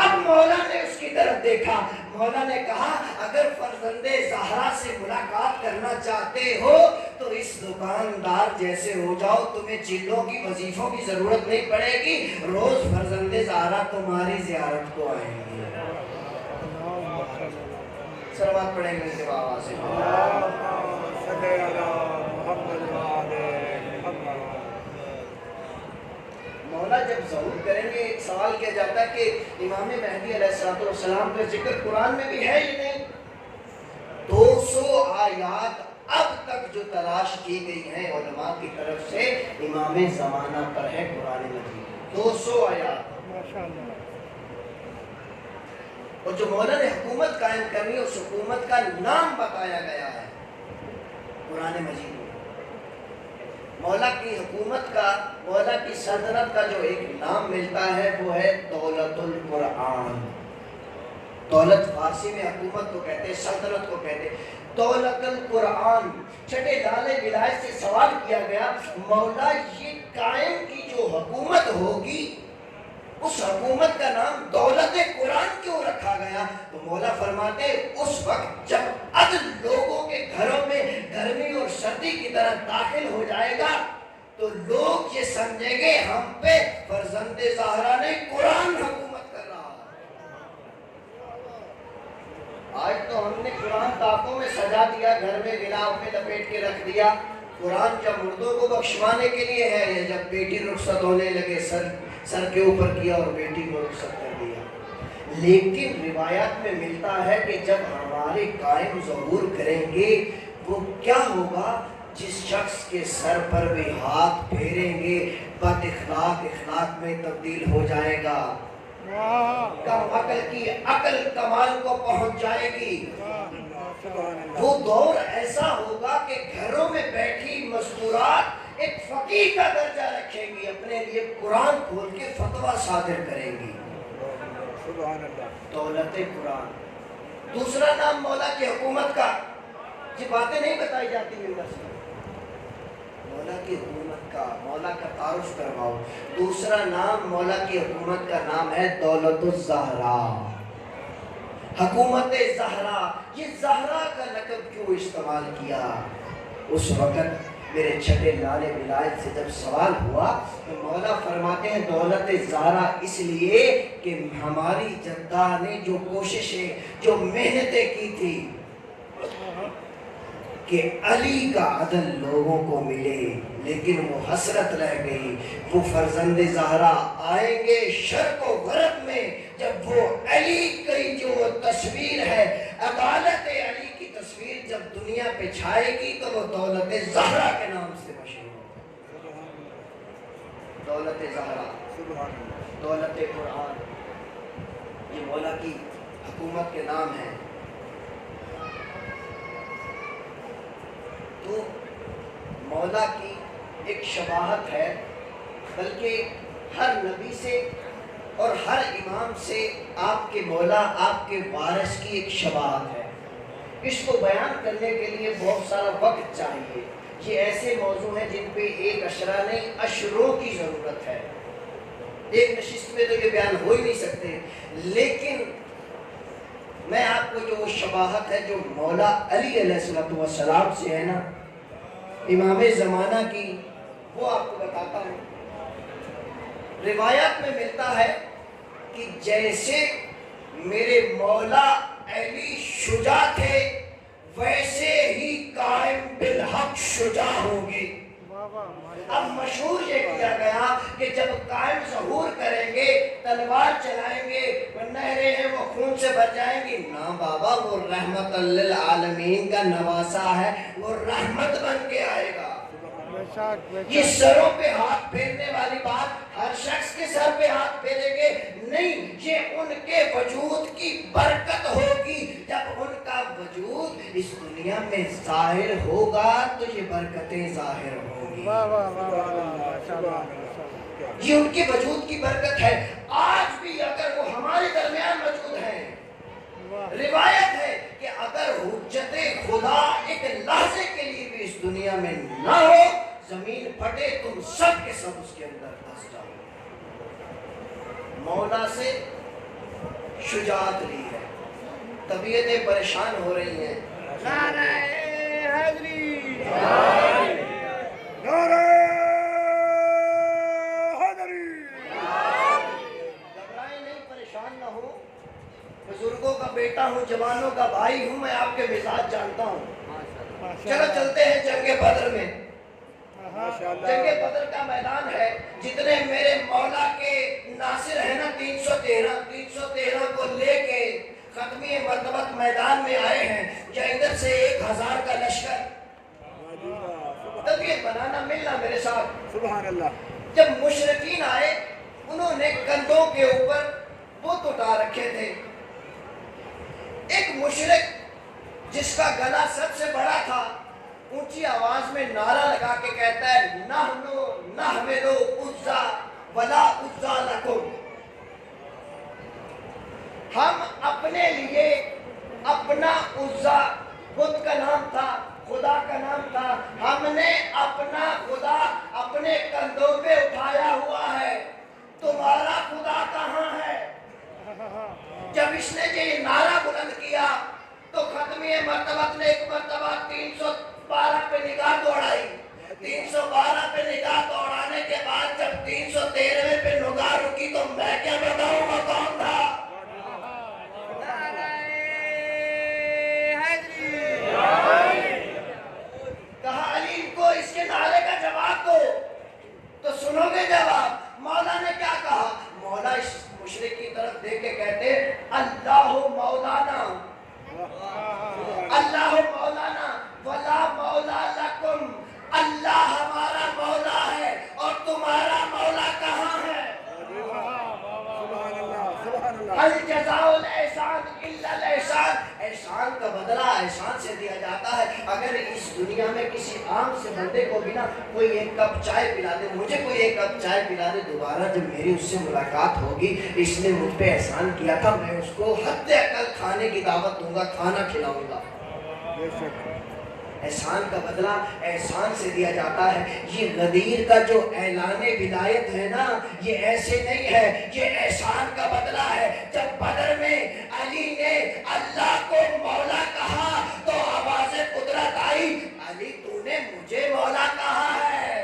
اب مولا نے اس کی طرف دیکھا، مولا نے کہا اگر فرزند زہرا سے ملاقات کرنا چاہتے ہو تو اس دکاندار جیسے ہو جاؤ، تمہیں چلوں کی وظیفوں کی ضرورت نہیں پڑے گی، روز فرزند زہرا تمہاری زیارت کو آئیں گے۔ سلوات پڑھیں گے اس آواز سے۔ مولا جب ظہور کریں گے، ایک سوال کیا جاتا ہے کہ امام مہدی علیہ السلام کا ذکر قرآن میں بھی ہے یا نہیں؟ 200 آیات اب تک جو تلاش کی گئی ہیں علماء کی طرف سے امام زمانہ پر ہے قرآن مجید، 200 آیات۔ اور جو مولا نے حکومت قائم کرنی ہے اس حکومت کا نام بتایا گیا ہے قرآن مجید میں۔ مولا کی حکومت کا، مولا کی سلطنت کا جو ایک نام ملتا ہے وہ ہے دولت القرآن۔ دولت فارسی میں حکومت کو کہتے ہیں، سلطنت کو کہتے ہیں دولت القرآن۔ چھٹے لالے ولایت سے سوال کیا گیا مولا یہ قائم کی جو حکومت ہوگی اس حکومت کا نام دولت قرآن کیوں رکھا گیا؟ تو مولا فرماتے اس وقت جب عدل لوگوں کے گھروں میں گرمی اور سردی کی طرح داخل ہو جائے گا تو لوگ یہ سمجھیں گے ہم پہ فرزند زہرا نے قرآن حکومت کر رہا ہے۔ آج تو ہم نے قرآن طاقوں میں سجا دیا، گھر میں غلاف میں لپیٹ کے رکھ دیا۔ قرآن جب مردوں کو بخشوانے کے لیے ہے، یا جب بیٹی رخصت ہونے لگے سر کے اوپر کیا اور بیٹی کو رخصت کر دیا۔ لیکن روایات میں ملتا ہے کہ جب ہمارے قائم ظہور کریں گے وہ کیا ہوگا؟ جس شخص کے سر پر بھی ہاتھ پھیریں گے بد اخلاق اخلاق میں تبدیل ہو جائے گا، کم عقل کی عقل کمال کو پہنچ جائے گی۔ وہ دور ایسا ہوگا کہ گھروں میں بیٹھی مستورات ایک فقیہ کا درجہ رکھیں گی، اپنے لیے قرآن کھول کے فتویٰ صادر کریں گی۔ دولت قرآن۔ دوسرا نام مولا کی حکومت کا، یہ باتیں نہیں بتائی جاتی ممبر سے، مولا کی حکومت کا، مولا کا تعارف کرواؤ۔ دوسرا نام مولا کی حکومت کا نام ہے دولت الزہرا، حکومت زہرا۔ یہ زہرا کا لقب کیوں استعمال کیا؟ اس وقت میرے چھٹے لالے ولایت سے جب سوال ہوا تو مولا فرماتے ہیں دولت زہرا اس لیے کہ ہماری جدہ نے جو کوششیں، جو محنتیں کی تھی کہ علی کا عدل لوگوں کو ملے، لیکن وہ حسرت رہ گئی۔ وہ فرزند زہرا آئیں گے شرق و غرب میں، جب وہ علی کی جو تصویر ہے، عدالت علی کی تصویر جب دنیا پہ چھائے گی تو وہ دولت زہرا کے نام سے مشہور ہے۔ دولت زہرا، دولت قرآن، یہ مولا کی حکومت کے نام ہیں۔ تو مولا کی ایک شباہت ہے، بلکہ ہر نبی سے اور ہر امام سے آپ کے مولا، آپ کے وارث کی ایک شباہت ہے۔ اس کو بیان کرنے کے لیے بہت سارا وقت چاہیے۔ یہ ایسے موضوع ہیں جن پہ ایک اشرا نہیں، اشروں کی ضرورت ہے، ایک نشست میں تو یہ بیان ہو ہی نہیں سکتے۔ لیکن میں آپ کو جو شباہت ہے جو مولا علی علیہ السلام سے ہے نا، امام زمانہ کی، وہ آپ کو بتاتا ہوں۔ روایات میں ملتا ہے کہ جیسے میرے مولا علی شجاع تھے، ویسے ہی قائم بالحق شجاع ہوگی۔ اب مشہور یہ کیا گیا کہ جب قائم ظہور کریں گے، تلوار چلائیں گے، وہ نہریں ہیں وہ خون سے بھر جائیں گی، نا بابا، وہ رحمت للعالمین کا نواسا ہے، وہ رحمت بن کے آئے گا۔ یہ سروں پہ ہاتھ پھیرنے والی بات ہر شخص کے سر پہ ہاتھ پھیریں گے نہیں، یہ ان کے وجود کی برکت ہوگی۔ جب ان کا وجود اس دنیا میں ظاہر ہوگا تو یہ برکتیں ظاہر ہوگی۔ یہ ان کے وجود کی برکت ہے۔ آج بھی اگر وہ ہمارے درمیان موجود ہیں، روایت ہے کہ اگر حجت خدا ایک لحظے کے لیے بھی اس دنیا میں نہ ہو، زمین پھٹے، تم سب کے سب اس کے اندر پھنس جاؤ۔ مولا سے شجاعت لی ہے، طبیعتیں پریشان ہو رہی ہیں۔ نعرہ حیدری، نعرہ حیدری۔ گھبرائیں نہیں، پریشان نہ ہو، بزرگوں کا بیٹا ہوں، جوانوں کا بھائی ہوں، میں آپ کے مزاج جانتا ہوں۔ چلو چلتے ہیں جنگ بدر میں۔ جنگ بدر کا میدان ہے، جتنے میرے مولا کے ناصر ہیں نا، 313 کو لے کے ختمی مرتبت میدان میں آئے ہیں، یا ادھر سے 1000 کا لشکر۔ طبیعت بنانا، ملنا میرے ساتھ۔ سبحان اللہ۔ جب مشرکین آئے، انہوں نے کندھوں کے اوپر بت اٹھا رکھے تھے۔ ایک مشرک جس کا گلا سب سے بڑا تھا، اونچی آواز میں نعرہ لگا کے کہتا ہے، نحنو نحملو عزا ولا عزا لکم۔ ہم اپنے لیے اپنا عزا، بت کا نام تھا، خدا کا نام تھا، ہم نے اپنا خدا اپنے کندھوں پہ اٹھایا ہوا ہے، تمہارا خدا کہاں ہے؟ جب اس نے یہ نعرہ بلند کیا تو ختمی مرتبت نے ایک مرتبہ 312 پہ نگاہ دوڑائی۔ 312 پہ نگاہ دوڑانے کے بعد جب 313 پہ نگاہ رکی تو میں کیا بتاؤں وہ کون تھا؟ کہا علی کو اس کے نعرے کا جواب دو، تو سنو گے جواب؟ مولا نے کیا کہا؟ مولا اس مشرک کی طرف دیکھ کے کہتے، اللہ مولانا، اللہ مولانا ولا مولا لکم، اللہ ہمارا مولا ہے اور تمہارا مولا کہاں ہے؟ هل جزاء الاحسان الا الاحسان، احسان کا بدلہ احسان سے دیا جاتا ہے۔ اگر اس دنیا میں کسی عام سے بندے کو بھی نا کوئی ایک کپ چائے پلا دے، مجھے کوئی ایک کپ چائے پلا دے، دوبارہ جب میری اس سے ملاقات ہوگی، اس نے مجھ پہ احسان کیا تھا، میں اس کو حد اقل کھانے کی دعوت دوں گا، کھانا کھلاؤں گا۔ احسان کا بدلہ احسان سے دیا جاتا ہے۔ یہ غدیر کا جو اعلان ولایت ہے نا، یہ ایسے نہیں ہے، یہ احسان کا بدلہ ہے۔ جب بدر میں علی نے اللہ کو مولا کہا تو آواز قدرت آئی، علی تو نے مجھے مولا کہا ہے۔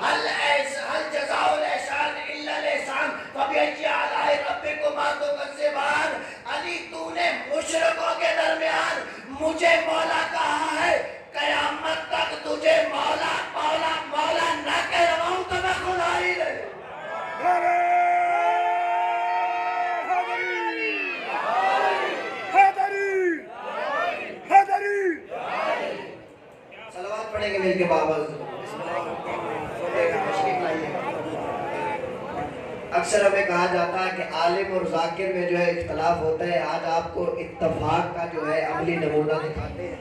هل جزاء الاحسان الا الاحسان فبأي آلاء ربكما تكذبان، علی تو نے مشرکوں کے درمیان مجھے مولا کہا ہے، قیامت تک تجھے مولا مولا مولا نہ کہلواؤں تو میں خدا ہی نہیں۔ صلوات پڑھیں گے مل کے بابا۔ اکثر ہمیں کہا جاتا ہے کہ عالم اور ذاکر میں جو ہے اختلاف ہوتا ہے، آج آپ کو اتفاق کا جو ہے عملی نمونہ دکھاتے ہیں۔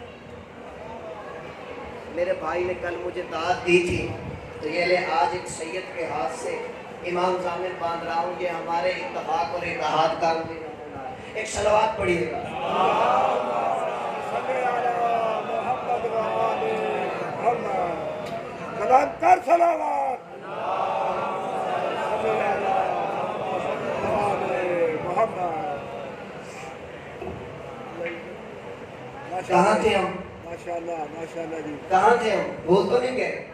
میرے بھائی نے کل مجھے دعوت دی تھی، تو یہ لے آج ایک سید کے ہاتھ سے امام ضامن باندھ رہا ہوں، یہ ہمارے اتفاق اور اتحاد کا عملی نمونہ ہے۔ ایک صلوات پڑھیے گا۔ صلوات کہاں تھے ہم؟
ماشاءاللہ ماشاءاللہ جی،
کہاں تھے ہم؟ بھول تو نہیں گئے؟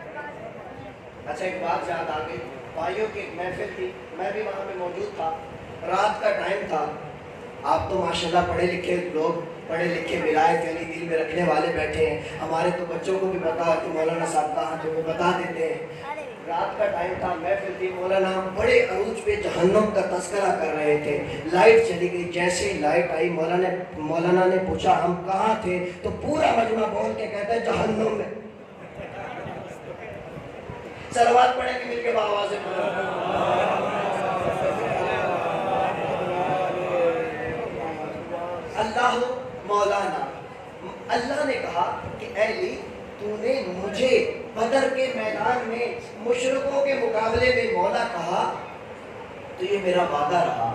اچھا ایک بات یاد آ گئی، بھائیوں کی ایک محفل تھی، میں بھی وہاں پہ موجود تھا، رات کا ٹائم تھا۔ آپ تو ماشاءاللہ پڑھے لکھے لوگ، پڑھے لکھے ولایت یعنی دل میں رکھنے والے بیٹھے ہیں، ہمارے تو بچوں کو بھی پتا کہ مولانا صاحب کہاں تھے، وہ بتا دیتے ہیں۔ رات کا ٹائم تھا، محفل تھی، مولانا بڑے عروج پہ جہنم کا تذکرہ کر رہے تھے، لائٹ چلی گئی، جیسے ہی لائٹ آئی مولانا نے پوچھا ہم کہاں تھے، تو پورا مجمع بول کے کہتا ہے جہنم میں۔ صلوات پڑھیں گے مل کے بآواز اللہ مولانا۔ اللہ نے کہا کہ اے علی تو نے مجھے بدر کے میدان میں مشرکوں کے مقابلے میں مولا کہا تو یہ میرا وعدہ رہا۔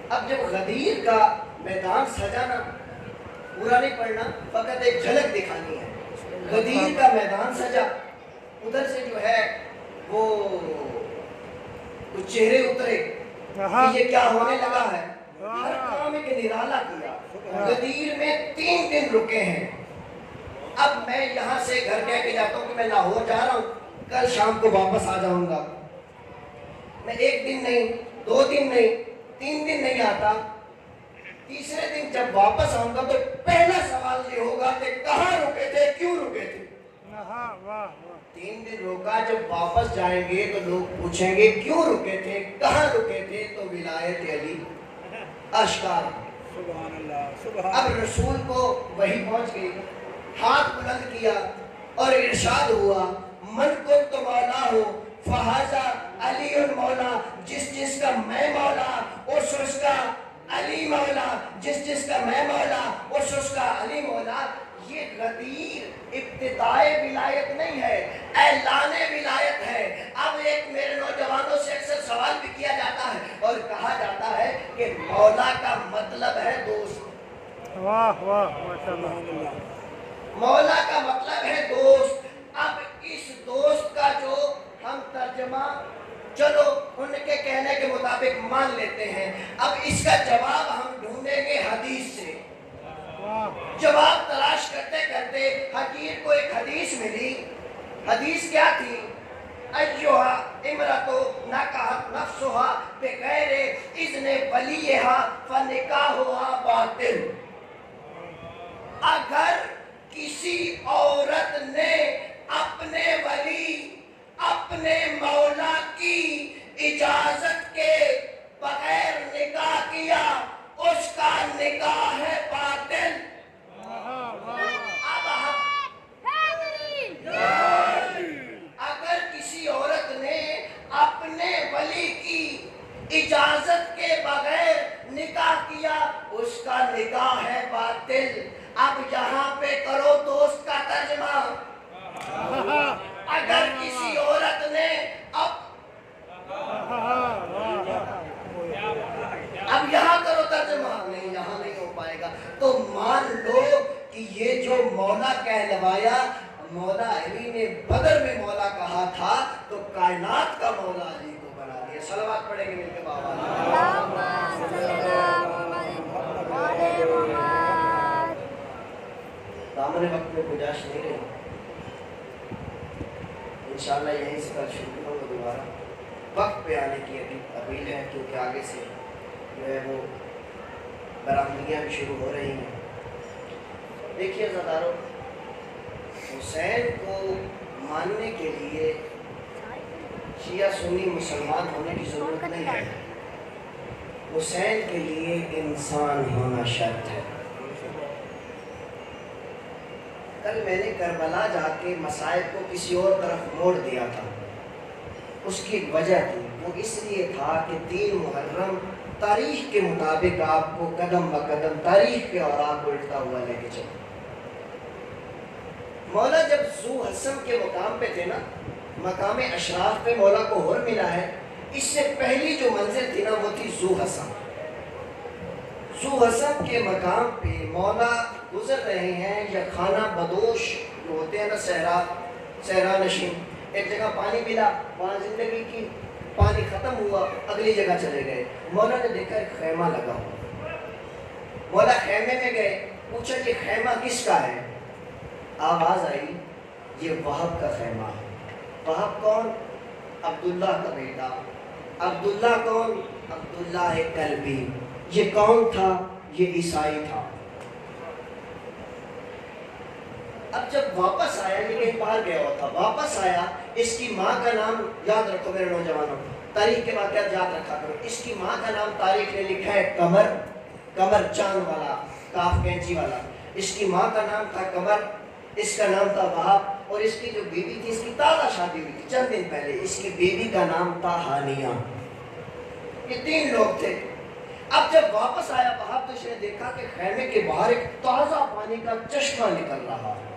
اب جب غدیر کا میدان سجانا، پورا نہیں پڑھنا، فقط ایک جھلک دکھانی ہے۔ غدیر کا میدان سجا، ادھر سے جو ہے وہ کچھ چہرے اترے کہ یہ کیا ہونے لگا ہے، ہر کام ایک نرالا کیا۔ غدیر میں 3 دن رکے ہیں۔ اب میں یہاں سے گھر کہہ کے جاتا ہوں کہ میں لاہور جا رہا ہوں، کل شام کو واپس آ جاؤں گا۔ میں 1 دن نہیں، 2 دن نہیں، 3 دن نہیں آتا، تیسرے دن جب واپس آؤں گا تو پہلا سوال یہ ہوگا کہ کہاں رکے تھے، کیوں رکے تھے۔ 3 دن روکا، جب واپس جائیں گے تو لوگ پوچھیں گے کیوں رکے تھے، کہاں رکے تھے، تو ولایت علی اشکار۔
سبحان اللہ سبحان
اب رسول کو وحی پہنچ گئی، ہاتھ بلند کیا اور ارشاد ہوا من کنت مولا ہو فہذا علی مولا، جس جس کا میں مولا اس کا علی مولا، جس جس کا میں مولا اس کا علی مولا۔ یہ غدیر ابتدائے ولایت نہیں ہے، اعلان ولایت ہے۔ اب ایک میرے نوجوانوں سے اکثر سوال بھی کیا جاتا ہے اور کہا جاتا ہے کہ مولا کا مطلب ہے دوست۔
واہ واہ ماشاءاللہ،
مولا کا مطلب ہے دوست۔ اب اس دوست کا جو ہم ترجمہ چلو ان کے کہنے کے مطابق مان لیتے ہیں، اب اس کا جواب ہم ڈھونڈیں گے حدیث سے۔ جواب تلاش کرتے کرتے حقیر کو ایک حدیث ملی۔ حدیث کیا تھی؟ ایہا امرتو نکحت نفسہا بغیر اذن ولیہا فنکاحہا باطل۔ اگر کسی عورت نے اپنے ولی، اپنے مولا کی اجازت کے بغیر نکاح کیا، اس کا نکاح ہے باطل۔ اب اگر کسی عورت نے اپنے ولی کی اجازت کے بغیر نکاح کیا، اس کا نکاح ہے باطل۔ اب یہاں پہ کرو دوست کا ترجمہ۔ اگر کسی عورت نے اب یہاں کرو ترجمہ، نہیں یہاں نہیں ہو پائے گا، تو مان لو کہ یہ جو مولا کہلوایا، مولا علی نے بدر میں مولا کہا تھا تو کائنات کا مولا علی کو بنا دیا۔ صلوات پڑھیں گے مل کے بابا۔ دامن وقت میں گنجائش نہیں رہی، انشاءاللہ یہیں سے کل شروع ہوگا دوبارہ۔ وقت پہ آنے کی اپیل ہے کیونکہ آگے سے جو ہے وہ برآمدیاں بھی شروع ہو رہی ہیں۔ دیکھیے عزیزانو، حسین کو ماننے کے لیے شیعہ سنی مسلمان ہونے کی ضرورت نہیں ہے، حسین کے لیے انسان ہونا شرط ہے۔ کل میں نے کربلا جا کے مسائب کو کسی اور طرف موڑ دیا تھا، اس کی وجہ تھی، وہ اس لیے تھا کہ 3 محرم تاریخ کے مطابق آپ کو قدم بقدم تاریخ کے اوراق الٹتا ہوا لے کے چلے۔ مولا جب ذو حسن کے مقام پہ تھے نا، مقام اشراف پہ مولا کو اور ملا ہے، اس سے پہلی جو منزل تھی نا وہ تھی ذو حسن۔ ذو حسن کے مقام پہ مولا گزر رہے ہیں، یا خانہ بدوش جو ہوتے ہیں نا، صحرا نشین، ایک جگہ پانی ملا، وہاں زندگی کی پانی ختم ہوا، اگلی جگہ چلے گئے، مولا نے دیکھا ایک خیمہ لگا ہوا، مولا خیمے میں گئے، پوچھا کہ خیمہ کس کا ہے؟ آواز آئی یہ وہب کا خیمہ ہے۔ وہب کون؟ عبداللہ کا بیٹا۔ عبداللہ کون؟ عبداللہ کلبی۔ یہ کون تھا؟ یہ عیسائی تھا۔ اب جب واپس آیا، یہ کہیں باہر گیا ہوا تھا، واپس آیا، اس کی ماں کا نام یاد رکھو میرے نوجوانوں، تاریخ کے واقعات یاد رکھا کرو۔ اس کی ماں کا نام تاریخ نے لکھا ہے قمر، قمر چاند والا، کاف کینچی والا۔ اس کی ماں کا نام تھا قمر، اس کا نام تھا وہب، اور اس کی جو بیوی تھی، اس کی تازہ شادی ہوئی تھی چند دن پہلے، اس کی بیوی کا نام تھا ہانیہ۔ یہ 3 لوگ تھے۔ اب جب واپس آیا وہب تو اس نے دیکھا کہ خیمے کے باہر ایک تازہ پانی کا چشمہ نکل رہا ہے۔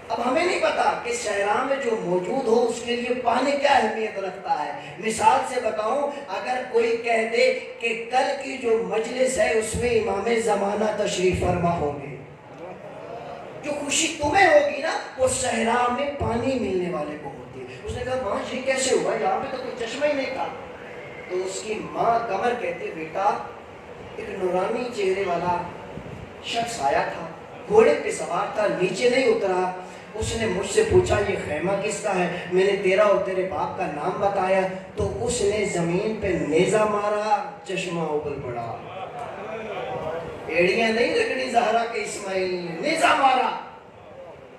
اب ہمیں نہیں پتا کہ صحرا میں جو موجود ہو اس کے لیے پانی کیا اہمیت رکھتا ہے۔ مثال سے بتاؤں، اگر کوئی کہہ دے کہ کل کی جو مجلس ہے اس میں امام زمانہ تشریف فرما ہوں گے، جو خوشی تمہیں ہوگی نا وہ صحرا میں پانی ملنے والے کو ہوتی ہے۔ اس نے کہا ماں یہ کیسے ہوا؟ یہاں پہ تو کوئی چشمہ ہی نہیں تھا۔ تو اس کی ماں قمر کہتی بیٹا ایک نورانی چہرے والا شخص آیا تھا، گھوڑے پہ سوار تھا، نیچے نہیں اترا۔ اس نے مجھ سے پوچھا یہ خیمہ کس کا ہے؟ میں نے تیرا اور تیرے باپ کا نام بتایا، تو اس نے زمین پہ نیزہ مارا، چشمہ ابل پڑا۔ ایڑیاں نہیں رگڑی زہرا کے اسماعیل نے، نیزہ مارا،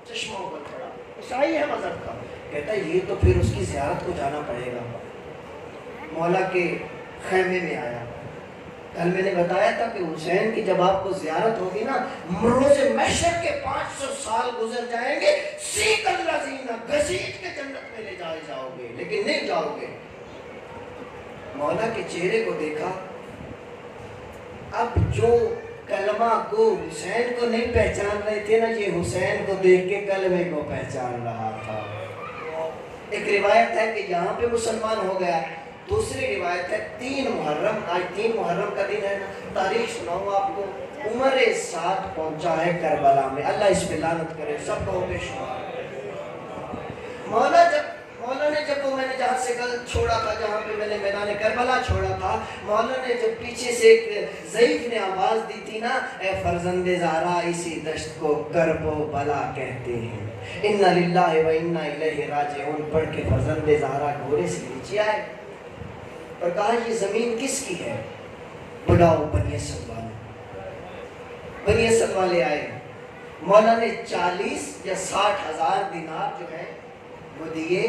چشمہ ابل پڑا۔ عیسائی ہے مذہب کا، کہتا ہے یہ تو پھر اس کی زیارت کو جانا پڑے گا۔ مولا کے خیمے میں آیا۔ کل میں نے بتایا تھا کہ حسین کی جب آپ کو زیارت ہوگی نا، روز محشر کے 500 سال گزر جائیں گے، سیک الذین، گھسیٹ کے جنت میں لے جاؤ گے، لیکن نہیں جاؤ گے۔ مولا کے چہرے کو دیکھا، اب جو کلمہ کو حسین کو نہیں پہچان رہے تھے نا، یہ حسین کو دیکھ کے کلمے کو پہچان رہا تھا۔ ایک روایت ہے کہ یہاں پہ مسلمان ہو گیا، دوسری روایت ہے 3 محرم، آج 3 محرم کا دن ہے نا، تاریخ سناؤں آپ کو، عمر سعد پہنچا ہے کربلا میں، اللہ اس پہ لعنت کرے، سب کو بے شمار۔ مولا نے جب وہ میں نے جہاں سے کل چھوڑا تھا، جہاں پہ میں نے میدان کربلا چھوڑا تھا، مولا نے جب پیچھے سے ایک ضعیف نے آواز دی تھی نا، اے فرزند زہرا اسی دشت کو کرب و بلا کہتے ہیں، انا للہ و انا الیہ راجعون، پڑھ کے فرزند زہرا گھوڑے سے نیچے آئے اور کہا یہ زمین کس کی ہے؟ بلاؤ بنی اسد والے۔ بنی اسد والے آئے، مولا نے 40 یا 60 ہزار دینار جو ہے وہ دیے،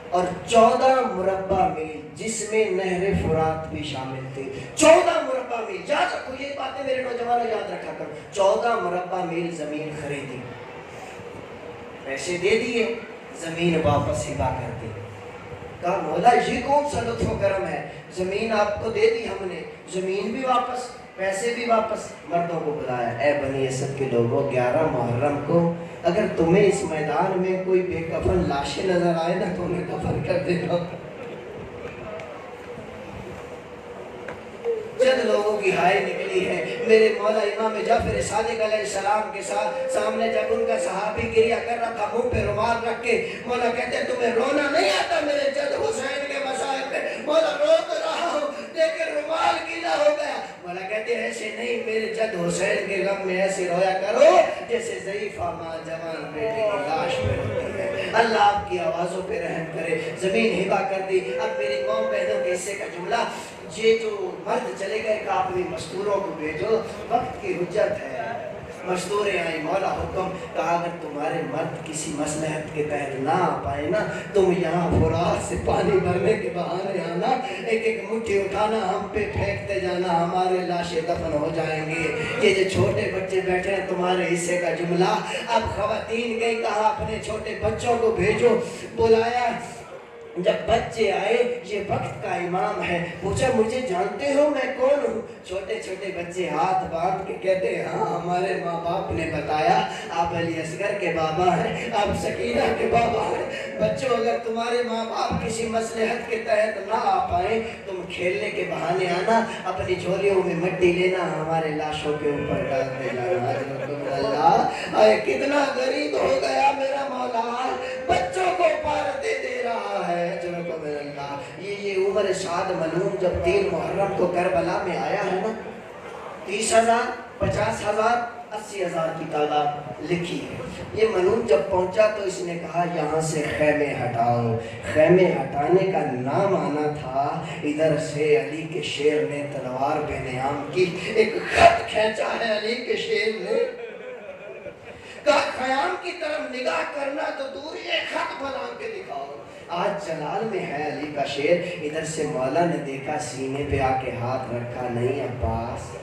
اور 14 مربع میل جس میں نہر فرات بھی شامل تھے، 14 مربع میل، یاد رکھو یہ باتیں میرے نوجوانوں یاد رکھا کرو، 14 مربع میل زمین خریدی، پیسے دے دیے، زمین واپس ہبا کر دی۔ کہا مولا یہ کون سا لطف و کرم ہے، زمین آپ کو دے دی ہم نے، زمین بھی واپس، پیسے بھی واپس۔ مردوں کو بلایا، اے بنی اسد کے لوگوں، 11 محرم کو اگر تمہیں اس میدان میں کوئی بے کفن لاشیں نظر آئے نا تو انہیں کفن کر دینا۔ چند لوگوں کی ہائے نکلی ہے، میرے مولا امام جعفر صادق علیہ السلام کے ساتھ سامنے جب ان کا صحابی گریہ کر رہا تھا منہ پہ رومال رکھ کے، مولا کہتے ہیں تمہیں رونا نہیں آتا میرے جد حسین کے مصائب پہ؟ مولا رو تو رہا ہوں لیکن رومال گیلا ہو گیا۔ مولا کہتے ہیں ایسے نہیں، میرے جد حسین کے غم میں ایسے رویا کرو جیسے ضعیفہ ماں جوان بیٹے کی لاش پہ روتی ہے۔ اللہ آپ کی آوازوں پہ رحم کرے۔ زمین ہبا کر دی۔ اب میری قوم بہنوں کے حصے کا جملہ، یہ جو مرد چلے گئے کہ اپنی مستوروں کو بھیجو، وقت کی حجت ہے۔ مستوریں آئی، مولا حکم، کہا اگر تمہارے مرد کسی مصلحت کے تحت نہ آ پائے نا، تم یہاں فرات سے پانی بھرنے کے بہانے آنا، ایک ایک مٹھی اٹھانا، ہم پہ پھینکتے جانا، ہمارے لاشیں دفن ہو جائیں گے۔ یہ جو چھوٹے بچے بیٹھے ہیں تمہارے حصے کا جملہ۔ اب خواتین گئی، کہا اپنے چھوٹے بچوں کو بھیجو، بلایا۔ جب بچے آئے، یہ وقت کا امام ہے، پوچھا مجھے جانتے ہو میں کون ہوں؟ چھوٹے چھوٹے بچے ہاتھ باندھ کے کہتے ہیں ہاں ہمارے ماں باپ نے بتایا، آپ علی اصغر کے بابا ہیں، آپ سکینہ کے بابا ہیں۔ بچوں اگر تمہارے ماں باپ کسی مصلحت کے تحت نہ آ پائیں، تم کھیلنے کے بہانے آنا، اپنی جھولیوں میں مٹی لینا، ہمارے لاشوں کے اوپر ڈال دینا۔ اللہ اے کتنا غریب ہو گیا میرا مولا، بچوں کو پارتے دے رہا ہے۔ یہ عمر سعد ملعون جب 3 محرم کو کربلا میں آیا ہے نا، 30,000 50,000 80,000 کی تعداد لکھی ہے۔ یہ منون جب پہنچا تو اس نے کہا یہاں سے خیمے ہٹاؤ۔ خیمے ہٹانے کا نام آنا تھا، ادھر سے علی کے شیر نے تلوار بے نیام کی ایک خط کھینچا ہے علی کے شیر نے، کہا خیام کی طرف نگاہ کرنا تو دور، ایک خط بنا کے دکھاؤ۔ آج جلال میں ہے علی کا شیر، ادھر سے مولا نے دیکھا سینے پہ آ کے ہاتھ رکھا، نہیں عباس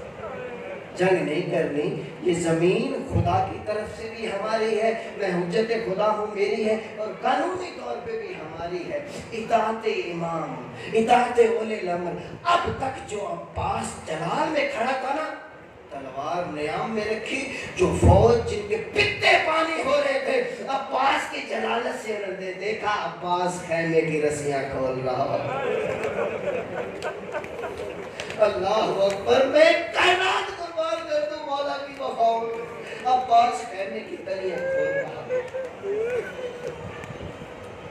جنگ نہیں کرنی، یہ زمین خدا کی طرف سے بھی ہماری ہے، میں حجت خدا ہوں میری ہے، اور قانونی طور پہ بھی ہماری ہے۔ اطاعت امام، اطاعت اولی الامر۔ اب تک جو عباس جلال میں کھڑا تھا نا، تلوار نیام میں رکھی، جو فوج جن کے پتے پانی ہو رہے تھے، عباس کی جلالت سے انہوں نے دیکھا عباس خیمے کی رسیاں کھول رہا۔ اللہ اکبر، میں کائنات قربان کر دوں مولا کی وفاؤں، عباس خیمے کی تلیاں کھول رہا۔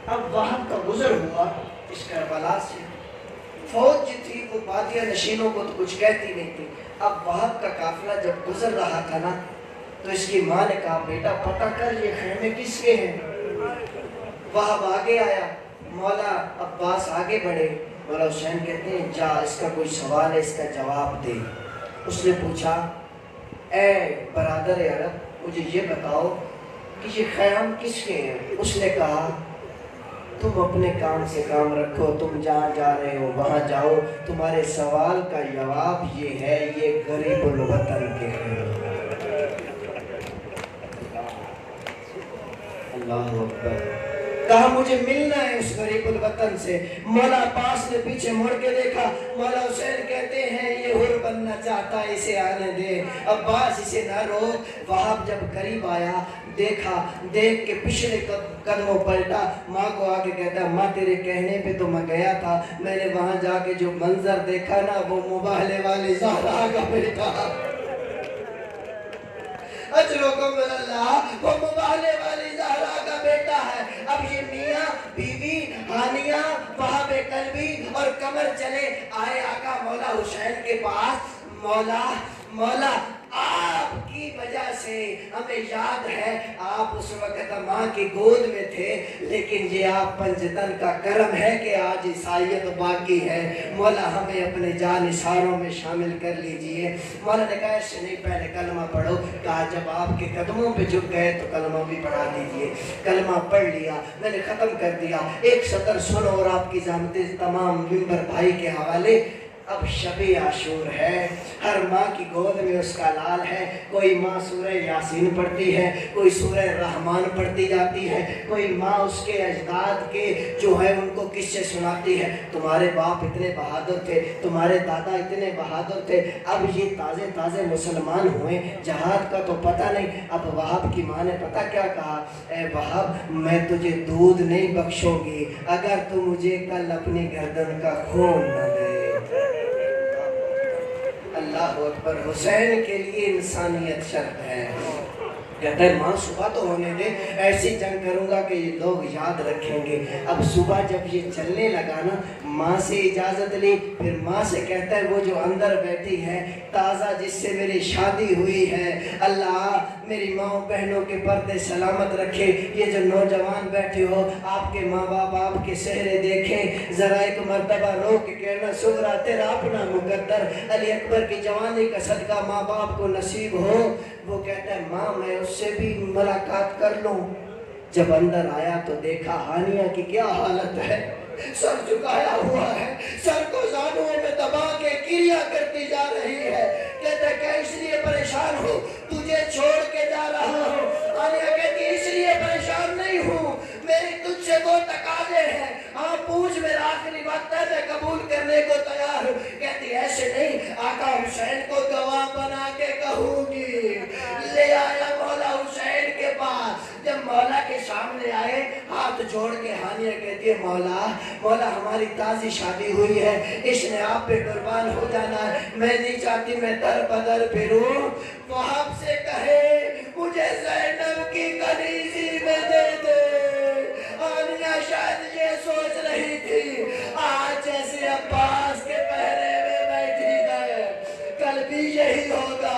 اب وہاں کا گزر ہوا اس کربلا سے، فوج جو تھی وہ بادیہ نشینوں کو تو کچھ کہتی نہیں تھی۔ اب وہاں کا قافلہ جب گزر رہا تھا نا، تو اس کی ماں نے کہا بیٹا پتہ کر یہ خیمے کس کے ہیں۔ وہاں آگے آیا، مولا عباس آگے بڑھے، مولا حسین کہتے ہیں جا اس کا کوئی سوال ہے اس کا جواب دے۔ اس نے پوچھا اے برادر عرب مجھے یہ بتاؤ کہ یہ خیام کس کے ہیں۔ اس نے کہا تم اپنے کام سے کام رکھو، تم جہاں جا رہے ہو وہاں جاؤ، تمہارے سوال کا جواب یہ ہے یہ غریب الوطن کے ہیں۔ اللہ اکبر، کہا مجھے ملنا ہے اس غریب الوطن سے۔ مولا عباس نے پیچھے مڑ کے دیکھا، مولا حسین کہتے ہیں یہ حر بننا چاہتا ہے اسے آنے دے، عباس اسے نہ روک۔ وہاب جب قریب آیا دیکھا، دیکھ کے پچھلے قدموں پلٹا، ماں کو آگے کہتا ماں تیرے کہنے پہ تو میں گیا تھا، میں نے وہاں جا کے جو منظر دیکھا نا وہ مباہلے والی زہرا کا بیٹا، اجرکم من اللہ، وہ مباہلے والی زہرا کا بیٹا ہے۔ اب یہ میاں بیوی ہانیہ وہاب قلبی اور قمر چلے آئے آقا مولا حسین کے پاس، مولا آپ کی وجہ سے ہمیں یاد ہے آپ اس وقت ماں کی گود میں تھے، لیکن یہ آپ پنجتن کا کرم ہے کہ آج عیسائیت باقی ہے، مولا ہمیں اپنے جانثاروں میں شامل کر لیجئے۔ مولا نے کہا ایسے نہیں، پہلے کلمہ پڑھو۔ کہا جب آپ کے قدموں پہ جھک گئے تو کلمہ بھی پڑھا دیجئے۔ کلمہ پڑھ لیا، میں نے ختم کر دیا، ایک سطر سنو اور آپ کی زحمتیں تمام ممبر بھائی کے حوالے۔ اب شب عاشور ہے، ہر ماں کی گود میں اس کا لال ہے، کوئی ماں سورہ یاسین پڑھتی ہے، کوئی سورہ رحمان پڑھتی جاتی ہے، کوئی ماں اس کے اجداد کے جو ہے ان کو قصے سناتی ہے، تمہارے باپ اتنے بہادر تھے، تمہارے دادا اتنے بہادر تھے۔ اب یہ تازے مسلمان ہوئے، جہاد کا تو پتہ نہیں۔ اب وہاب کی ماں نے پتہ کیا کہا، اے وہاب میں تجھے دودھ نہیں بخشوں گی اگر تو مجھے کل اپنی گردن کا خون نہ دے۔ اللہ اکبر، حسین کے لیے انسانیت شرط ہے۔ کہتا ہے ماں صبح تو ہونے دے، ایسی جنگ کروں گا کہ یہ لوگ یاد رکھیں گے۔ اب صبح جب یہ چلنے لگا نا، ماں سے اجازت لی، پھر ماں سے کہتا ہے وہ جو اندر بیٹھی ہے تازہ جس سے میری شادی ہوئی ہے، اللہ میری ماں بہنوں کے پردے سلامت رکھے۔ یہ جو نوجوان بیٹھے ہو آپ کے ماں باپ آپ کے چہرے دیکھیں، ذرا ایک مرتبہ رو کے کہنا سغرا تیرا اپنا مقدر، علی اکبر کی جوانی کا صدقہ ماں باپ کو نصیب ہو۔ وہ کہتا ہے ماں میں اس سے بھی ملاقات کر لوں۔ جب اندر آیا تو دیکھا ہانیہ کی کیا حالت ہے، سر جھکایا ہوا ہے، سر کو زانوں میں دبا کے کریا کرتی جا رہی ہے۔ کہتا ہے کہ اس لیے پریشان ہوں تجھے چھوڑ کے جا رہا ہوں۔ ہانیہ کہتی اس لیے پریشان نہیں ہوں، میری تجھ سے وہ تقاضے ہیں، ہاں پوچھ میرا آخری وقت ہے میں قبول کرنے کو تیار ہوں۔ کہتی ایسے نہیں، آقا حسین کو گواہ بنا کے کہوں گی۔ لے آیا مولا حسین کے پاس، جب مولا کے سامنے آئے ہاتھ جوڑ کے ہانیہ کہتی ہے مولا ہماری تازی شادی ہوئی ہے، اس نے آپ پہ قربان ہو جانا ہے، میں نہیں چاہتی میں در بدر پھروں۔ وہاب سے کہے مجھے زینب کی کنیزی میں دے دے۔ ہانیہ شاید یہ سوچ رہی تھی آج جیسے عباس کے پہرے میں بیٹھی ہے کل بھی یہی ہوگا،